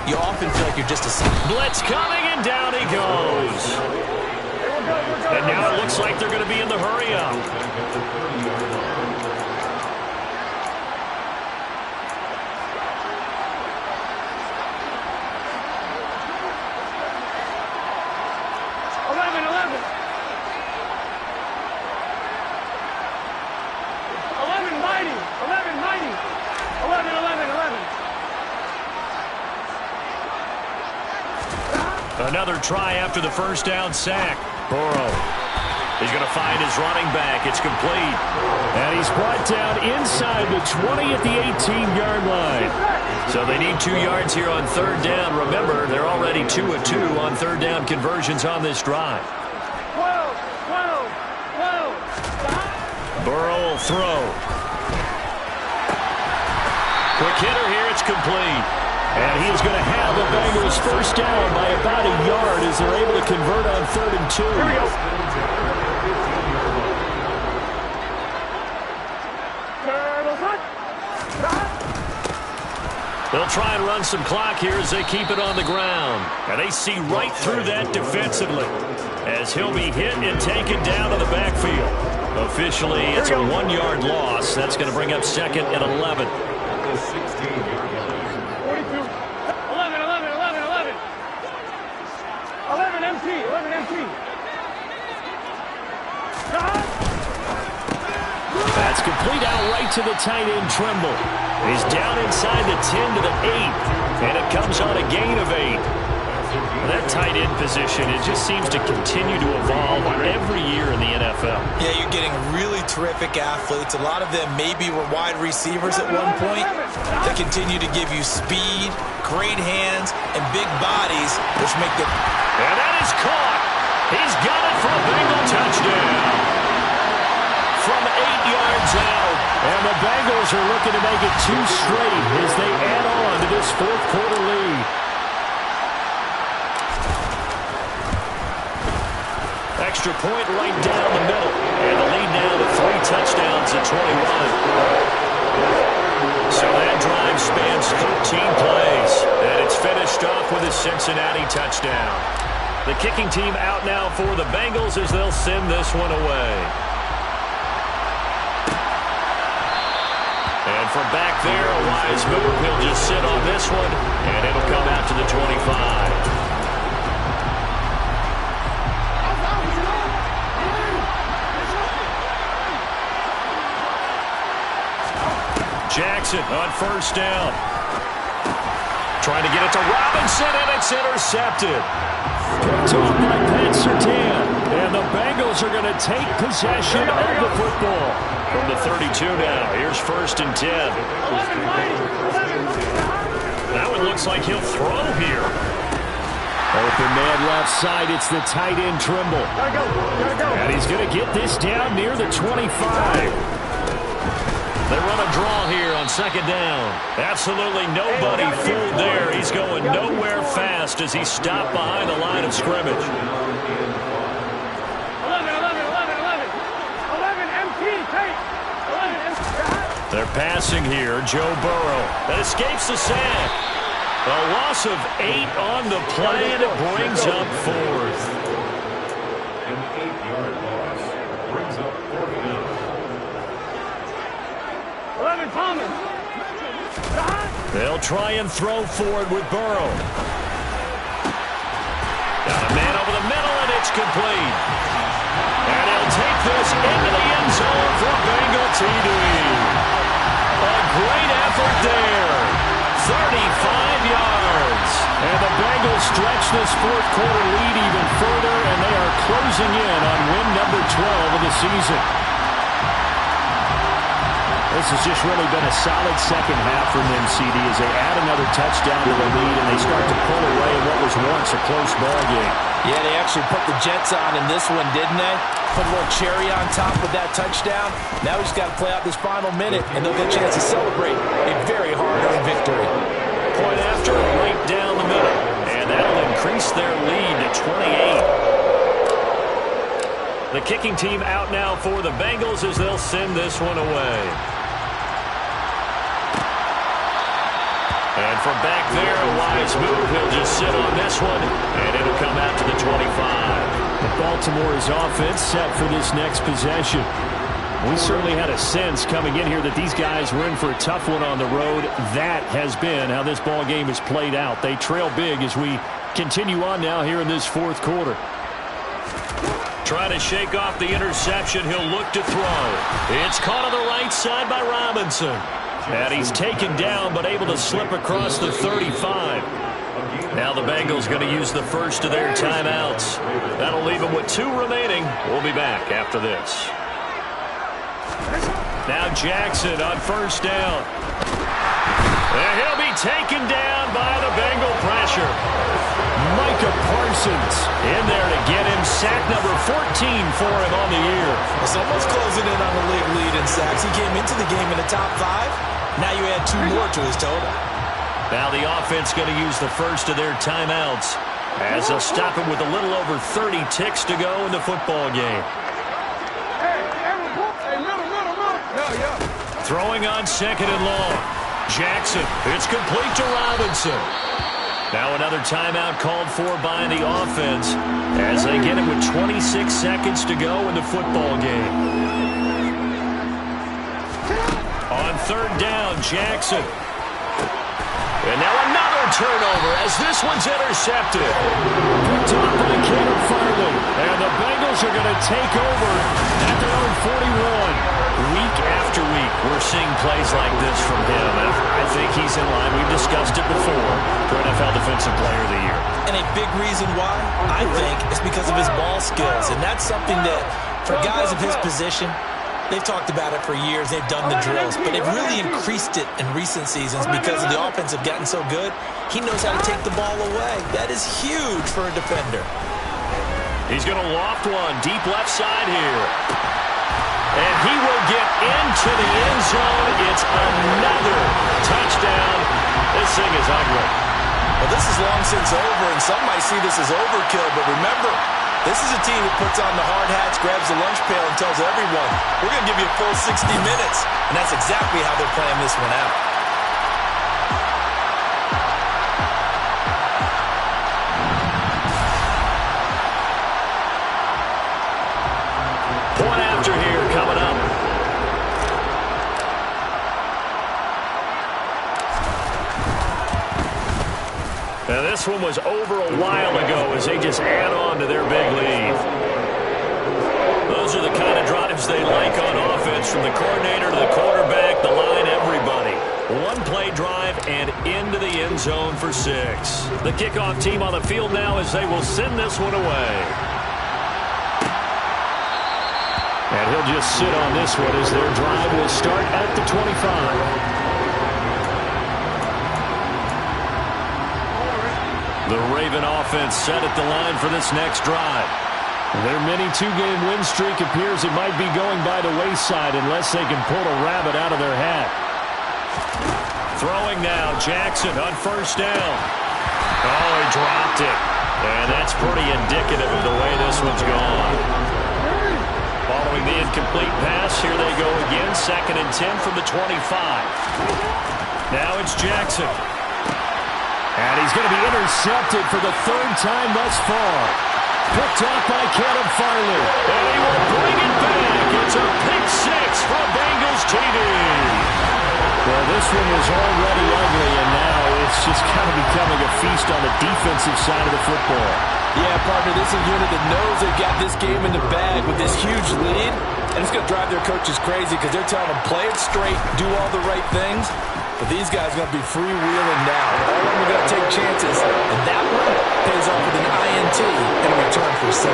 you often feel like you're just a... Blitz coming, and down he goes. And now it looks like they're going to be in the hurry-up. Another try after the first down sack. Burrow. He's going to find his running back. It's complete. And he's brought down inside the 20 at the 18-yard line. So they need 2 yards here on 3rd down. Remember, they're already 2 of 2 on 3rd down conversions on this drive. Burrow will throw. Quick hitter here. It's complete. And he is going to have the Bengals first down by about a yard as they're able to convert on 3rd and 2. Here we go. They'll try and run some clock here as they keep it on the ground. And they see right through that defensively as he'll be hit and taken down to the backfield. Officially, it's a 1-yard loss. That's going to bring up 2nd and 11. 11 empty. That's complete out right to the tight end, Trimble. He's down inside the 10 to the 8, and it comes on a gain of 8. that tight end position, it just seems to continue to evolve every year in the NFL. Yeah, you're getting really terrific athletes. A lot of them maybe were wide receivers at one point. They continue to give you speed, great hands, and big bodies, which make them... And that is caught. He's got it for a Bengal touchdown. From 8 yards out. And the Bengals are looking to make it 2 straight as they add on to this fourth quarter lead. Extra point right down the middle. And the lead now to 3 touchdowns at 21. So that drive spans 13 plays. And it's finished off with a Cincinnati touchdown. The kicking team out now for the Bengals as they'll send this one away. And from back there, a wise move. He'll just sit on this one, and it'll come out to the 25. Jackson on first down. Trying to get it to Robinson, and it's intercepted. Picked off by Pat Surtain. And the Bengals are going to take possession of the football. From the 32 now, here's 1st and 10. Now it looks like he'll throw here. Open man left side, it's the tight end Trimble. And he's going to get this down near the 25. They run a draw here on 2nd down. Absolutely nobody fooled there. He's going nowhere fast as he stopped behind the line of scrimmage. 11, empty, take. 11, empty. They're passing here. Joe Burrow. That escapes the sack. A loss of 8 on the play, and it brings up 4th. An 8-yard loss brings up 4th down. 11, Thomas. They'll try and throw forward with Burrow. Got a man over the middle, and it's complete. And he'll take this into the end zone for Bengal TD. A great effort there. 35 yards. And the Bengals stretch this fourth quarter lead even further, and they are closing in on win number 12 of the season. This has just really been a solid second half from them, CD, as they add another touchdown to the lead and they start to pull away in what was once a close ball game. Yeah, they actually put the Jets on in this one, didn't they? Put a little cherry on top with that touchdown. Now we just got to play out this final minute, and they'll get a chance to celebrate a very hard-earned victory. Point after, right down the middle. And that'll increase their lead to 28. The kicking team out now for the Bengals as they'll send this one away. And from back there, a wise move. He'll just sit on this one, and it'll come out to the 25. Baltimore's offense set for this next possession. We certainly had a sense coming in here that these guys were in for a tough one on the road. That has been how this ball game has played out. They trail big as we continue on now here in this fourth quarter. Trying to shake off the interception. He'll look to throw. It's caught on the right side by Robinson. And he's taken down but able to slip across the 35. Now the Bengals going to use the first of their timeouts. That'll leave them with 2 remaining. We'll be back after this. Now Jackson on first down. And he'll be taken down by the Bengal pressure. Micah Parsons in there to get him. Sack number 14 for him on the year. Someone's closing in on the league lead in sacks. He came into the game in the top 5. Now you add 2 more to his total. Now the offense going to use the first of their timeouts as they'll stop it with a little over 30 ticks to go in the football game. Throwing on 2nd and long. Jackson, it's complete to Robinson. Now another timeout called for by the offense as they get it with 26 seconds to go in the football game. On 3rd down, Jackson. And now another turnover as this one's intercepted. Picked off by Caleb Farley. And the Bengals are going to take over at their own 41. Week after week, we're seeing plays like this from him. I think he's in line. We've discussed it before for NFL Defensive Player of the Year. And a big reason why, I think, is because of his ball skills. And that's something that, for guys of his position, they've talked about it for years. They've done the drills. But they've really increased it in recent seasons because of the offense have gotten so good. He knows how to take the ball away. That is huge for a defender. He's going to loft one deep left side here. And he will get into the end zone. It's another touchdown. This thing is ugly. Well, this is long since over, and some might see this as overkill. But remember, this is a team that puts on the hard hats, grabs the lunch pail, and tells everyone, we're going to give you a full 60 minutes. And that's exactly how they're playing this one out. Point after here coming up. Now this one was over a while ago as they just add on to their big lead. Those are the kind of drives they like on offense, from the coordinator to the quarterback, the line, everybody. One-play drive and into the end zone for 6. The kickoff team on the field now as they will send this one away. And he'll just sit on this one as their drive will start at the 25. The Raven offense set at the line for this next drive. Their mini 2-game win streak appears it might be going by the wayside unless they can pull a rabbit out of their hat. Throwing now, Jackson on first down. Oh, he dropped it. And that's pretty indicative of the way this one's gone. Following the incomplete pass, here they go again. 2nd and 10 from the 25. Now it's Jackson. And he's going to be intercepted for the 3rd time thus far. Picked off by Caleb Farley. And he will bring it back. It's a pick 6 from Bengals TV. Well, this one was already ugly, and now it's just kind of becoming a feast on the defensive side of the football. Yeah, partner, this is a unit that knows they've got this game in the bag with this huge lead, and it's going to drive their coaches crazy because they're telling them, play it straight, do all the right things. But these guys are going to be freewheeling now. All of them are going to take chances, and that one pays off with an INT and a return for 6.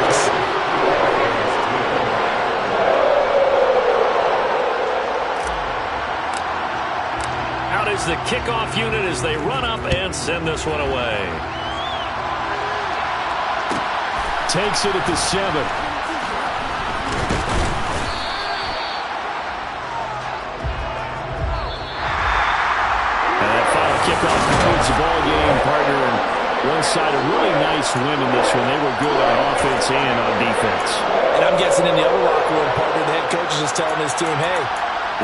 Out is the kickoff unit as they run up and send this one away. Takes it at the 7. Kickoff concludes the ball game, partner, and one side a really nice win in this one. They were good on offense and on defense. And I'm guessing in the other locker room, partner, the head coach is just telling his team, hey,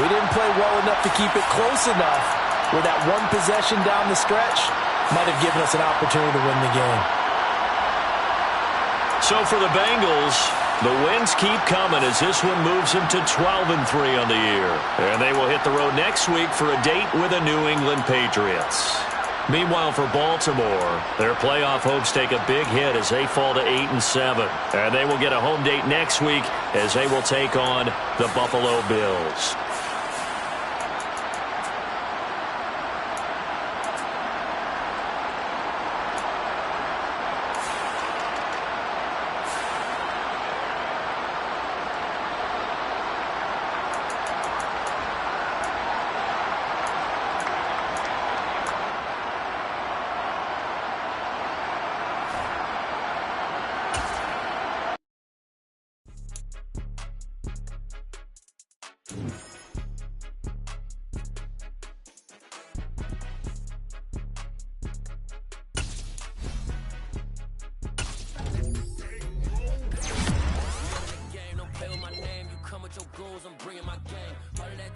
we didn't play well enough to keep it close enough where that one possession down the stretch might have given us an opportunity to win the game. So for the Bengals, the wins keep coming as this one moves them to 12-3 on the year. And they will hit the road next week for a date with the New England Patriots. Meanwhile, for Baltimore, their playoff hopes take a big hit as they fall to 8-7. And they will get a home date next week as they will take on the Buffalo Bills.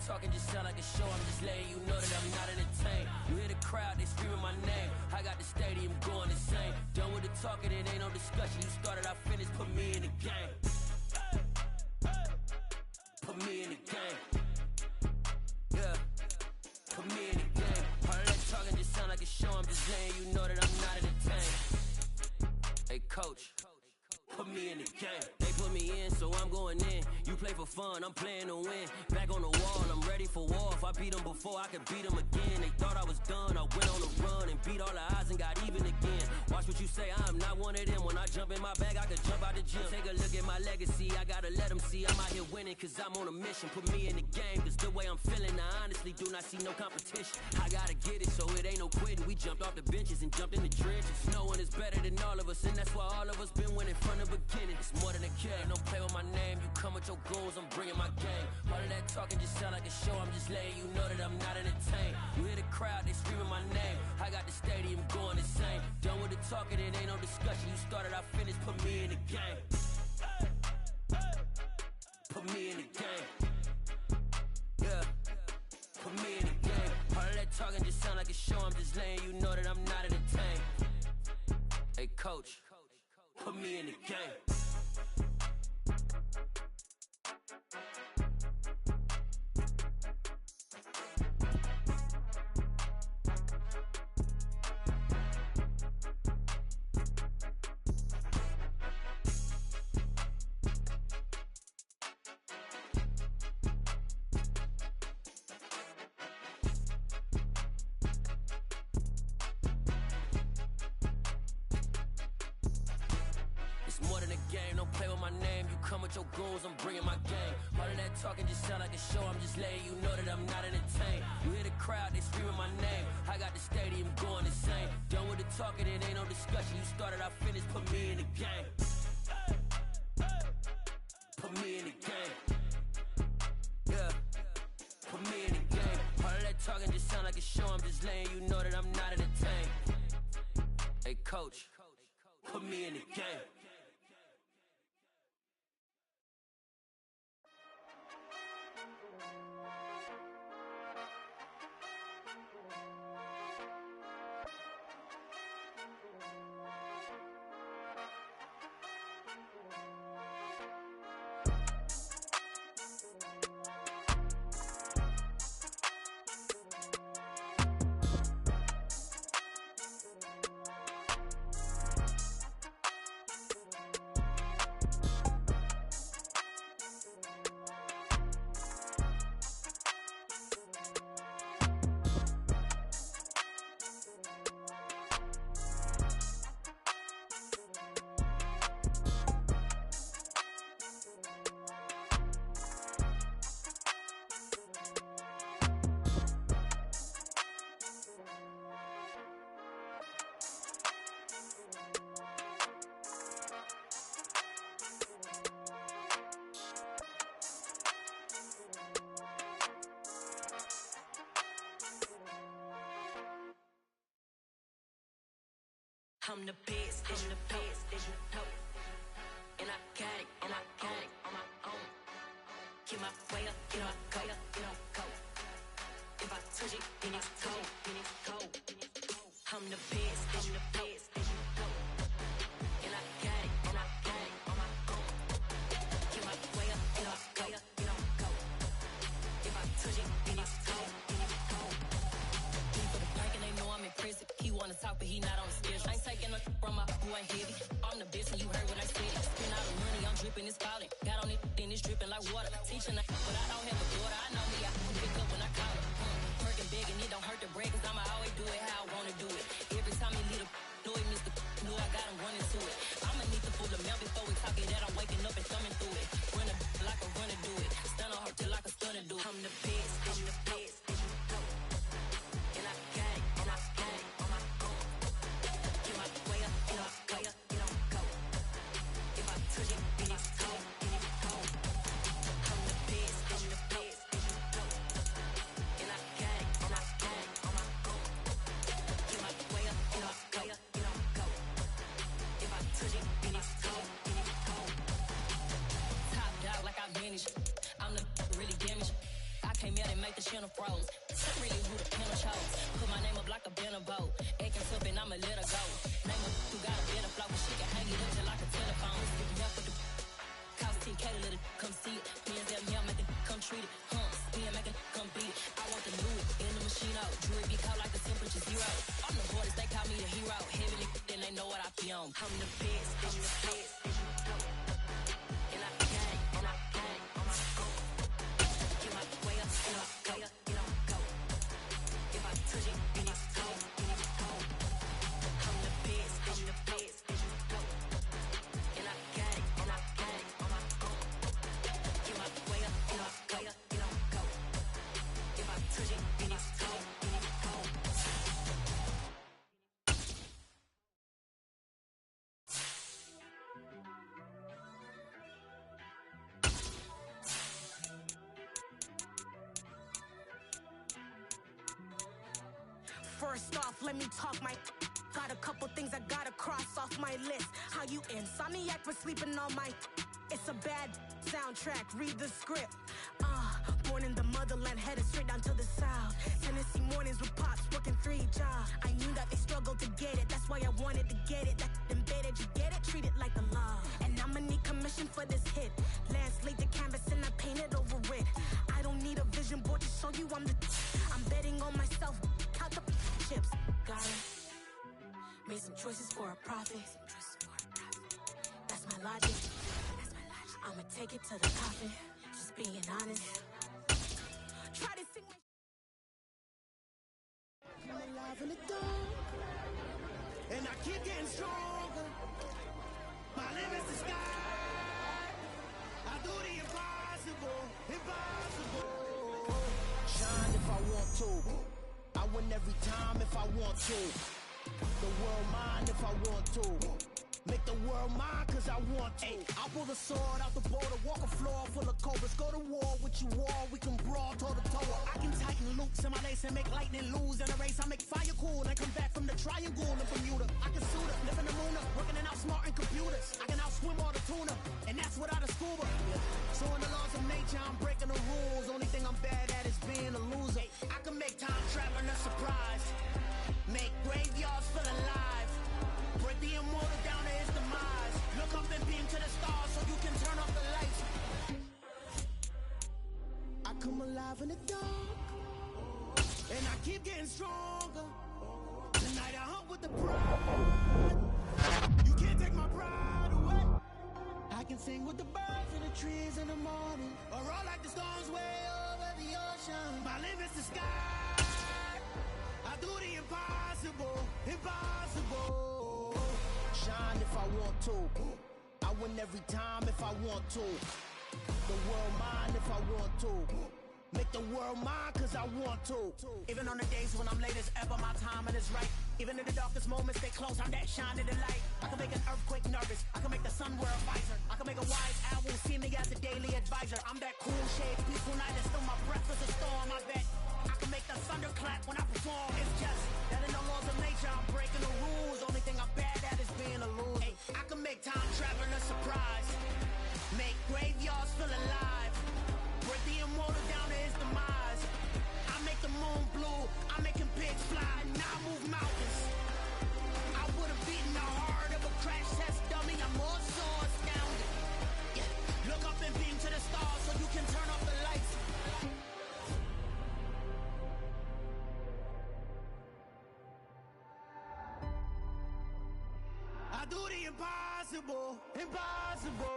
talking just sound like a show. I'm just letting you know that I'm not entertained. You hear the crowd, they screaming my name. I got the stadium going insane. Done with the talking, it ain't no discussion. You started, I finished, put me in the game. Put me in the game. Yeah. Put me in the game. All of that talking just sound like a show. I'm just letting you know that I'm not entertained. Hey, coach. Put me in the game. They put me in, so I'm going in. You play for fun, I'm playing to win. Back on the wall, I'm ready for war. If I before I could beat them again. They thought I was done, I went on a run and beat all the odds and got even again. Watch what you say, I'm not one of them. When I jump in my bag, I could jump out the gym. Take a look at my legacy, I gotta let them see I'm out here winning, cause I'm on a mission. Put me in the game, cause the way I'm feeling, I honestly do not see no competition. I gotta get it, so it ain't no quitting. We jumped off the benches and jumped in the trenches. No one is better than all of us, and that's why all of us been winning from the beginning. It's more than a kid, don't play with my name. You come with your goons, I'm bringing my game. All of that talking just sound like a show, I'm just letting you know that I'm not entertained. You hear the crowd, they screaming my name. I got the stadium going insane. Done with the talking, it ain't no discussion. You started, I finished, put me in the game. Put me in the game. Yeah, put me in the game. All of that talking just sound like a show, I'm just letting you know that I'm not entertained. Hey coach, put me in the game. It's more than a game, don't play with my name. You come with your goons, I'm bringing my game. All of that talking just sound like a show, I'm just letting you know that I'm not entertained. You hear the crowd, they screaming my name. I got the stadium going insane. Done with the talking, it ain't no discussion. You started, I finished, put me in the game. Put me in the game. Yeah, put me in the game. All of that talking just sound like a show, I'm just letting you know that I'm not entertained. Hey coach, put me in the game. I'm the best, I'm the best, and I got it, and I got it on my own. Get my way up, get on go, get on go. If I touch it, then it's cold, then it's cold. I'm the best, I'm the best, and I got it, and I got it on my own. Get my way up, get on go, get on go. If I touch it, then it's cold, then it's cold. Leave for the bank and they know I'm in prison. He wanna talk, but he not on the schedule. I ain't taking no from my who ain't heavy. I'm the best and you heard what I said. Spend all the money, I'm dripping, it's falling. Got on it, then it's dripping like water. Teaching but I don't have a daughter. I know me, I can pick up when I call it. Working big and it don't hurt the break, cause I'ma always do it how I wanna do it. Every time he lead a do it, Mr. Know I got him running to it. I'ma need to pull the mail before we talk it that I'm waking up and thumbing through it. Run a like a runner do it. Stun on her till like a stunner do it. I'm the best, I'm the best. And I got it, and I got it on my own. Get my way up, get on go, get on go. If I touch it, then it's cold, then it's cold. I'm the best, I'm the best. And I got it, and I got it on my own. Get my way up, get on go, get on go. If I touch it, then it's cold, then it's cold. Top dog like I manage. I'm the really damaged. I came out and make the channel froze. Really who the pen chose. Put my name up like a banner boat. Acting tough and I'ma let her go. Name her who got a better flow, but she can hang it up just like a telephone. Sticking up with the cost 10K to let it come see it. Hands down here, make it come treat it. Spin, make it come beat it. I want the new it in the machine out. Jewelry be caught like the temperature zero. I'm the hardest, they call me the hero. Heavily, then they know what I be on. I'm the best, I'm the best. And I got it, and I got it on my own. Get my way up, and I go, get on go. First off, let me talk my. Got a couple things I gotta cross off my list. How you insomniac for sleeping on my. It's a bad soundtrack, read the script. Born in the motherland, headed straight down to the south. Tennessee mornings with pops, working 3 jobs. I knew that they struggled to get it, that's why I wanted to get it. That embedded, you get it, treat it like a law. And I'ma need commission for this hit. Lance laid the canvas and I painted over it. I don't need a vision board to show you I'm the. I'm betting on myself, count the chips. Got it. Made some choices for a profit. That's my logic. I'ma take it to the coffin. Just being honest. Try to sing my. I'm alive in the dark, and I keep getting stronger. My limit's the sky. I do the impossible, impossible. Shine if I want to. I win every time if I want to. The world mine if I want to. Make the world mine cause I want to. I'll pull the sword out the border, walk a floor full of cobras. Go to war with you all, we can brawl toe to toe. I can tighten loops in my lace and make lightning lose in a race. I make fire cool and come back from the triangle in Bermuda. I can suit up, live in the moon, working and outsmarting computers. I can outswim all the tuna, and that's without a scuba. So in the laws of nature, I'm breaking the rules. Only thing I'm bad at is being a loser. I can make time traveling a surprise. Make graveyards feel alive. Break the immortal down to his demise. Look up and beam to the stars so you can turn off the lights. I come alive in the dark, and I keep getting stronger. Tonight I hunt with the pride. You can't take my pride away. I can sing with the birds and the trees in the morning, or roll like the storms way over the ocean. My limit's the sky. I do the impossible, impossible. Shine if I want to. I win every time if I want to. The world mine if I want to. Make the world mine cause I want to. Even on the days when I'm late as ever, my timing is right. Even in the darkest moments, stay close, I'm that shining the light. I can make an earthquake nervous, I can make the sun wear a visor. I can make a wise owl see me as a daily advisor. I'm that cool shade, peaceful night, and still my breath is a storm, I bet. I can make the thunder clap when I perform. It's just that in the laws of nature, I'm breaking the rules. Only thing I'm bad at is being a loser. I can make time traveling a surprise. Make graveyards feel alive. Break the immortal down to his demise. I make the moon blue. I'm making pigs fly. Now I move mountains. I would have beaten the heart of a crash test dummy. I'm more so astounded. Yeah. Look up and beam to the stars so you can turn off the lights. I do the impossible, impossible.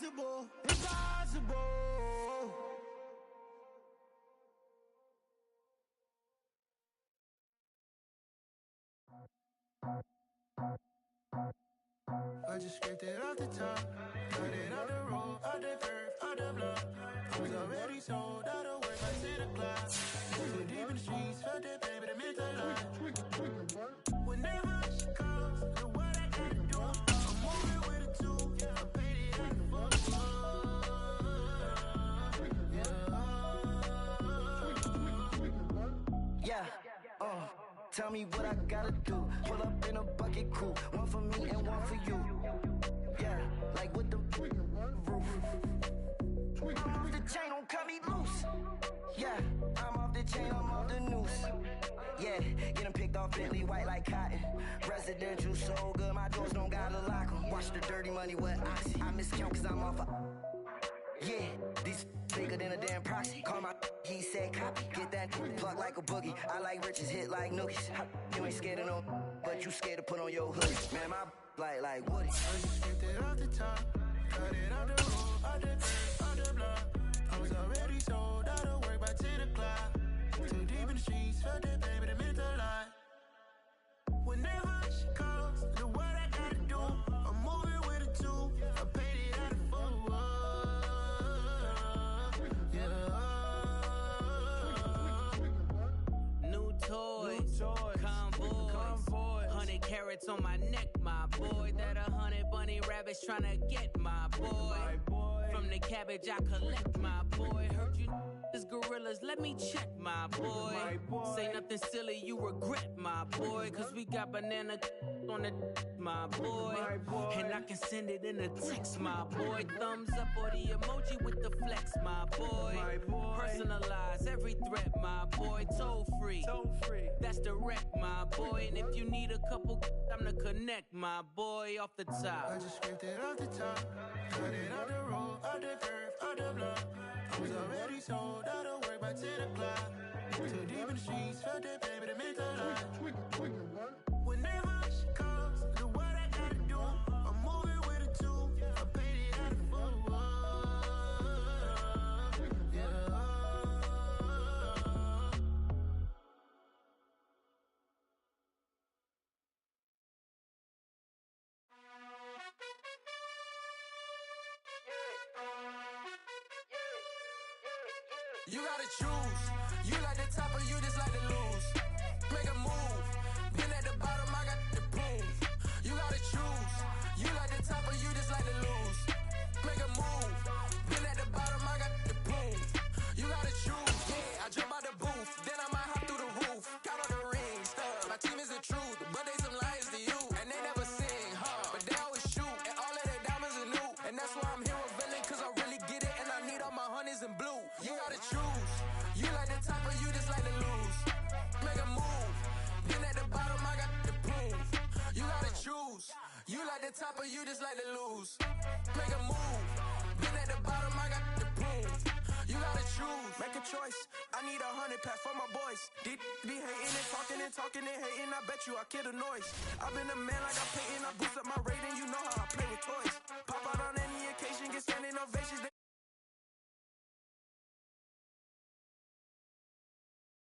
Impossible, impossible. I just scraped it off the top, cut it out the road, out the curve, out the block. I was already sold out of work by 10 o'clock. So deep in the streets, heard that baby, that meant a lot. Whenever she calls, do what I gotta do. I'm moving with a two, I paid it out the fuck. Tell me what I gotta do. Pull up in a bucket crew, one for me and one for you. Yeah, like with the roof. I'm off the chain, don't cut me loose. Yeah, I'm off the chain, I'm off the noose. Yeah, getting picked off Bentley white like cotton. Residential so good, my doors don't gotta lock 'em. Watch the dirty money with oxy. I miscount cause I'm off a. Yeah, These bigger than a damn proxy. Call my he said copy. Get that pluck like a boogie. I like riches, hit like nookies. You ain't scared of no, but you scared to put on your hoodie. Man, my like Woody. I just skipped it off the top, cut it off the road, off the curb, off the block. I was already sold out of work by 10 o'clock. Too deep in the streets, felt that baby, that meant a lot. Whenever she calls, do what I gotta do. I'm moving with a two, I paid it out of full. Yeah. New toys, convoys, 100 carats on my neck, my boy. That 100 bunny rabbits tryna get my boy. From the cabbage I collect, my boy. Heard you is gorillas, let me check, my boy. Say nothing silly, you regret, my boy. Cause we got banana on the my boy. And I can send it in a text, my boy. Thumbs up or the emoji with the flex, my boy. Personalize every threat, my boy. Toll free, that's direct, my boy. And if you need a couple, I'm the connect, my boy. Off the top, I just scraped it off the top, cut it off the road, off the curve, off the block. I was already sold out of work by 10 o'clock. Too deep in the streets, felt that baby, that meant a lot. Whenever she calls, do what I gotta do. I'm moving with a two, I paid it out of full. Yeah. You gotta choose. You like the top or you just like to lose. Make a move. Been at the bottom, I got the proof. You gotta choose. You like the top or you just like to lose. Make a move. Been at the bottom, I got the proof. You gotta choose. Yeah, I jump out the booth, then I might hop through the roof. Count on the rings, stuff. My team is the truth, but they some liars to you. And they never sing, huh? But they always shoot, and all of their diamonds are new. And that's why I'm here with Villain, cause I really get it, and I need all my honeys in blue. You gotta choose. You like the top or you just like to lose. Make a move. Been at the bottom, I got the proof. You gotta choose. You like the top or you just like to lose. Make a move. Been at the bottom, I got the proof. You gotta choose. Make a choice. I need 100 pack for my boys. Be hating and talking and hating. I bet you I kill the noise. I've been a man like I'm painting. I boost up my rating. You know how I play with toys.